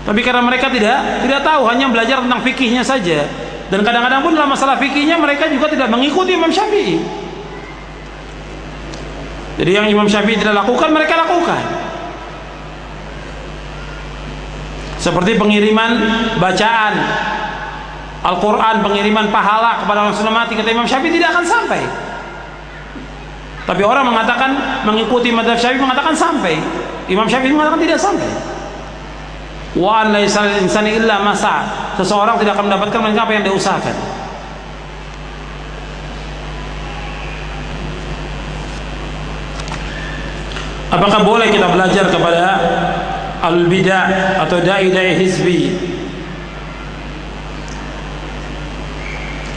Tapi karena mereka tidak tahu, hanya belajar tentang fikihnya saja. Dan kadang-kadang pun dalam masalah fikihnya mereka juga tidak mengikuti Imam Syafi'i. Jadi yang Imam Syafi'i tidak lakukan, mereka lakukan. Seperti pengiriman bacaan Al-Quran, pengiriman pahala kepada orang sudah mati, kata Imam Syafi'i tidak akan sampai. Tapi orang mengatakan mengikuti mazhab Syafi'i, mengatakan sampai. Imam Syafi'i mengatakan tidak sampai. Wa an laisa lil insani illa ma sa'a. Seseorang tidak akan mendapatkan melainkan apa yang dia usahakan. Apakah boleh kita belajar kepada al-bidah atau dai-dai hizbi?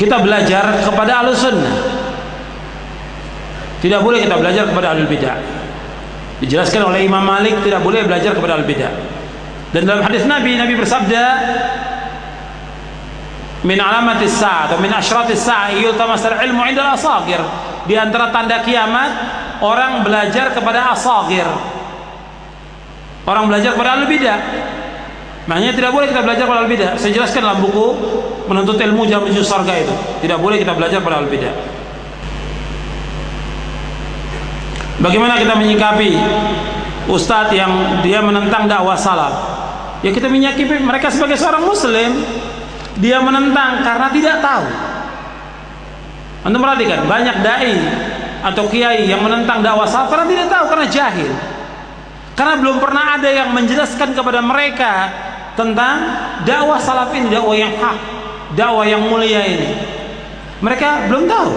Kita belajar kepada al-sunnah. Tidak boleh kita belajar kepada al-bidah. Dijelaskan oleh Imam Malik, tidak boleh belajar kepada al-bidah. Dan dalam hadis Nabi bersabda, min alamatis sa'ah atau min asyratis sa'ah yultamasal ilmu 'inda al-asagir. Di antara tanda kiamat, orang belajar kepada asagir. Orang belajar kepada al-bidah. Makanya tidak boleh kita belajar kepada al-bidah. Saya jelaskan dalam buku Menuntut Ilmu Jalan Menuju Surga itu. Tidak boleh kita belajar kepada al-bidah. Bagaimana kita menyikapi ustadz yang dia menentang dakwah salaf? Ya kita menyikapi mereka sebagai seorang muslim. Dia menentang karena tidak tahu. Anda perhatikan, banyak dai atau kiai yang menentang dakwah salaf karena tidak tahu, karena jahil. Karena belum pernah ada yang menjelaskan kepada mereka tentang dakwah salaf ini, dakwah yang hak, dakwah yang mulia ini. Mereka belum tahu.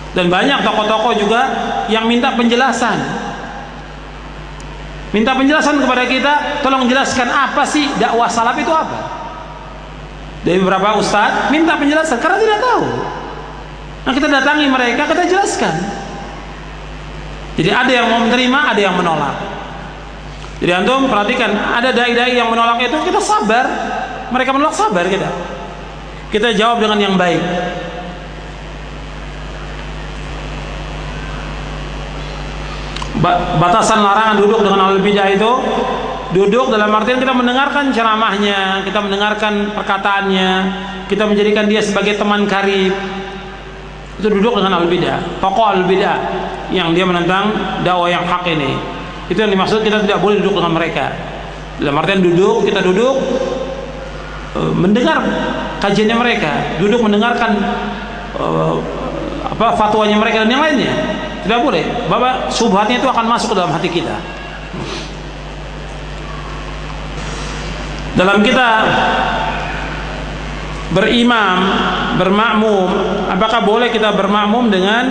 Dan banyak tokoh-tokoh juga yang minta penjelasan. Minta penjelasan kepada kita, tolong jelaskan apa sih dakwah salaf itu apa? Dari beberapa ustadz minta penjelasan karena tidak tahu. Nah, kita datangi mereka, kita jelaskan. Jadi ada yang mau menerima, ada yang menolak. Jadi antum perhatikan, ada dai-dai yang menolak itu, kita sabar. Mereka menolak, sabar kita. Kita jawab dengan yang baik. Batasan larangan duduk dengan ahlul bidah itu, duduk dalam artian kita mendengarkan ceramahnya, kita mendengarkan perkataannya, kita menjadikan dia sebagai teman karib. Itu duduk dengan ahlul bidah, tokoh ahlul bidah yang dia menentang dakwah yang hak ini. Itu yang dimaksud, kita tidak boleh duduk dengan mereka. Dalam artian duduk, kita duduk mendengar kajiannya mereka, duduk mendengarkan fatwanya mereka dan yang lainnya. Tidak boleh, bahwa subhatnya itu akan masuk ke dalam hati kita. Dalam kita berimam, bermakmum, apakah boleh kita bermakmum dengan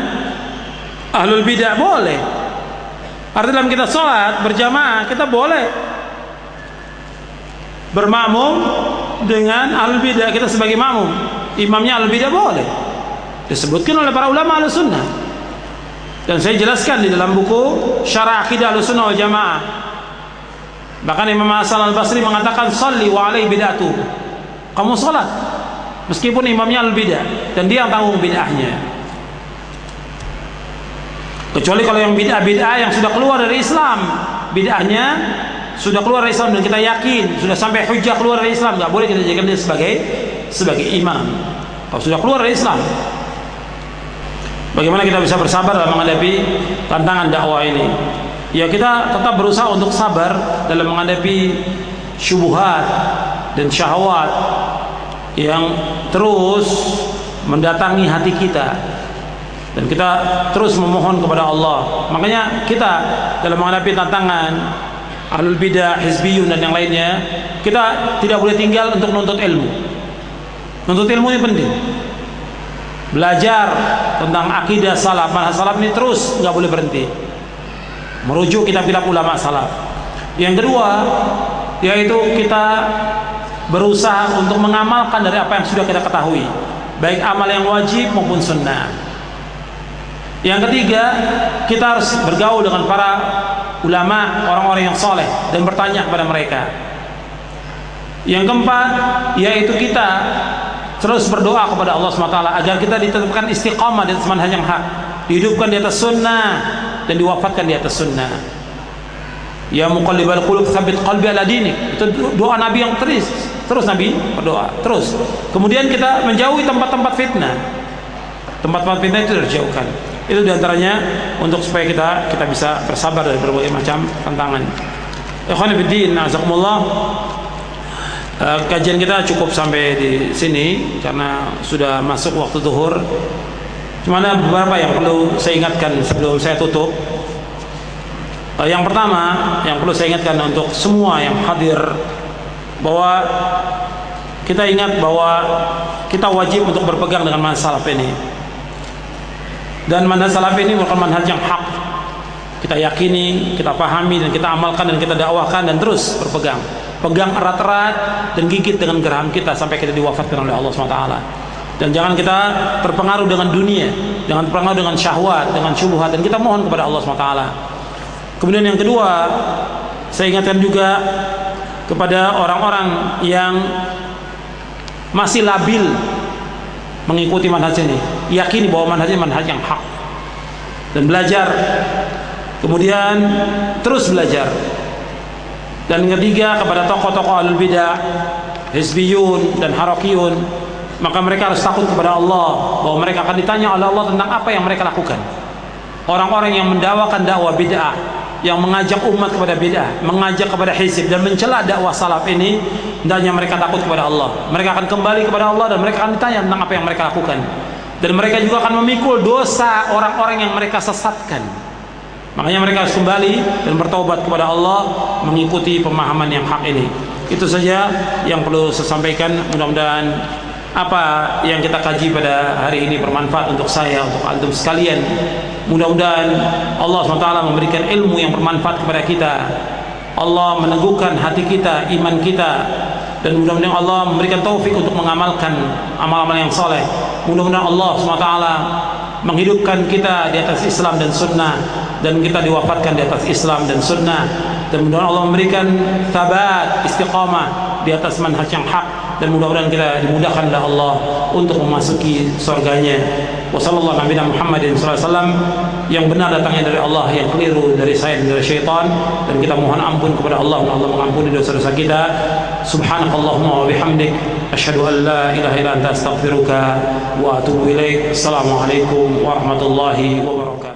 ahlul bidah? Boleh. Artinya dalam kita sholat berjamaah, kita boleh bermakmum dengan ahlul bidah. Kita sebagai makmum, imamnya ahlul bidah, boleh. Disebutkan oleh para ulama ahlus sunnah. Dan saya jelaskan di dalam buku Syarah Aqidah Ahlussunnah wal Jamaah. Bahkan Imam Hasan Al-Basri mengatakan, "Shalli wa alaihi bid'atu." Kamu salat meskipun imamnya al-bidah dan dia yang tanggung bid'ahnya. Kecuali kalau yang bid'ah-bid'ah yang sudah keluar dari Islam, bid'ahnya sudah keluar dari Islam dan kita yakin sudah sampai hujjah keluar dari Islam, enggak boleh kita jadikan dia sebagai imam. Kalau sudah keluar dari Islam, bagaimana kita bisa bersabar dalam menghadapi tantangan dakwah ini? Ya, kita tetap berusaha untuk sabar dalam menghadapi syubhat dan syahwat yang terus mendatangi hati kita, dan kita terus memohon kepada Allah. Makanya kita dalam menghadapi tantangan ahlul bidah, hizbiyun dan yang lainnya, kita tidak boleh tinggal untuk menuntut ilmu. Menuntut ilmu ini penting. Belajar tentang akidah salaf, manhaj salaf ini terus, nggak boleh berhenti. Merujuk kitab-kitab ulama salaf. Yang kedua, yaitu kita berusaha untuk mengamalkan dari apa yang sudah kita ketahui, baik amal yang wajib maupun sunnah. Yang ketiga, kita harus bergaul dengan para ulama, orang-orang yang soleh, dan bertanya kepada mereka. Yang keempat, yaitu kita terus berdoa kepada Allah SWT agar kita ditetapkan istiqamah di atas manhaj yang hak, dihidupkan di atas sunnah dan diwafatkan di atas sunnah. Ya muqallibal qulub tsabbit qalbi ala dinik. Itu doa Nabi yang terus Nabi berdoa terus. Kemudian kita menjauhi tempat-tempat fitnah. Tempat-tempat fitnah itu dijauhkan. Itu diantaranya untuk supaya kita bisa bersabar dari berbagai macam tantangan. Ikhwan fillah, azakumullah. Kajian kita cukup sampai di sini karena sudah masuk waktu zuhur. Cuma ada beberapa yang perlu saya ingatkan sebelum saya tutup. Yang pertama yang perlu saya ingatkan untuk semua yang hadir, bahwa kita ingat bahwa kita wajib untuk berpegang dengan manhaj salaf ini. Dan manhaj salaf ini merupakan manhaj yang hak. Kita yakini, kita pahami, dan kita amalkan, dan kita dakwahkan, dan terus berpegang. Pegang erat-erat dan gigit dengan geraham kita sampai kita diwafatkan oleh Allah SWT. Dan jangan kita terpengaruh dengan dunia, jangan terpengaruh dengan syahwat, dengan syubhat, dan kita mohon kepada Allah SWT. Kemudian yang kedua, saya ingatkan juga kepada orang-orang yang masih labil mengikuti manhaj ini, yakini bahwa manhaj ini manhaj yang hak, dan belajar, kemudian terus belajar. Dan yang ketiga, kepada tokoh-tokoh ahlul bidah, hizbiyun dan harakiyun, maka mereka harus takut kepada Allah, bahwa mereka akan ditanya oleh Allah tentang apa yang mereka lakukan. Orang-orang yang mendakwakan dakwah bid'ah, yang mengajak umat kepada bid'ah, mengajak kepada hizb, dan mencela dakwah salaf ini, hendaknya mereka takut kepada Allah. Mereka akan kembali kepada Allah, dan mereka akan ditanya tentang apa yang mereka lakukan. Dan mereka juga akan memikul dosa orang-orang yang mereka sesatkan. Makanya mereka harus kembali dan bertaubat kepada Allah, mengikuti pemahaman yang hak ini. Itu saja yang perlu saya sampaikan. Mudah-mudahan apa yang kita kaji pada hari ini bermanfaat untuk saya, untuk antum sekalian. Mudah-mudahan Allah SWT memberikan ilmu yang bermanfaat kepada kita. Allah meneguhkan hati kita, iman kita, dan mudah-mudahan Allah memberikan taufik untuk mengamalkan amal-amal yang saleh. Mudah-mudahan Allah SWT menghidupkan kita di atas Islam dan Sunnah, dan kita diwafatkan di atas Islam dan Sunnah, dan mudah-mudahan Allah memberikan thabat, istiqamah di atas manhaj yang hak, dan mudah-mudahan kita dimudahkan oleh Allah untuk memasuki surganya. Wassallallahu ala Muhammadin sallallahu alaihi wasallam, yang benar datangnya dari Allah, yang keliru dari saya dan dari syaitan, dan kita mohon ampun kepada Allah, dan Allah mengampuni dosa-dosa kita. Subhanakallahumma wa bihamdik, asyhadu an la ilaha illa anta astaghfiruka wa atubu ilaik. Assalamualaikum warahmatullahi wabarakatuh.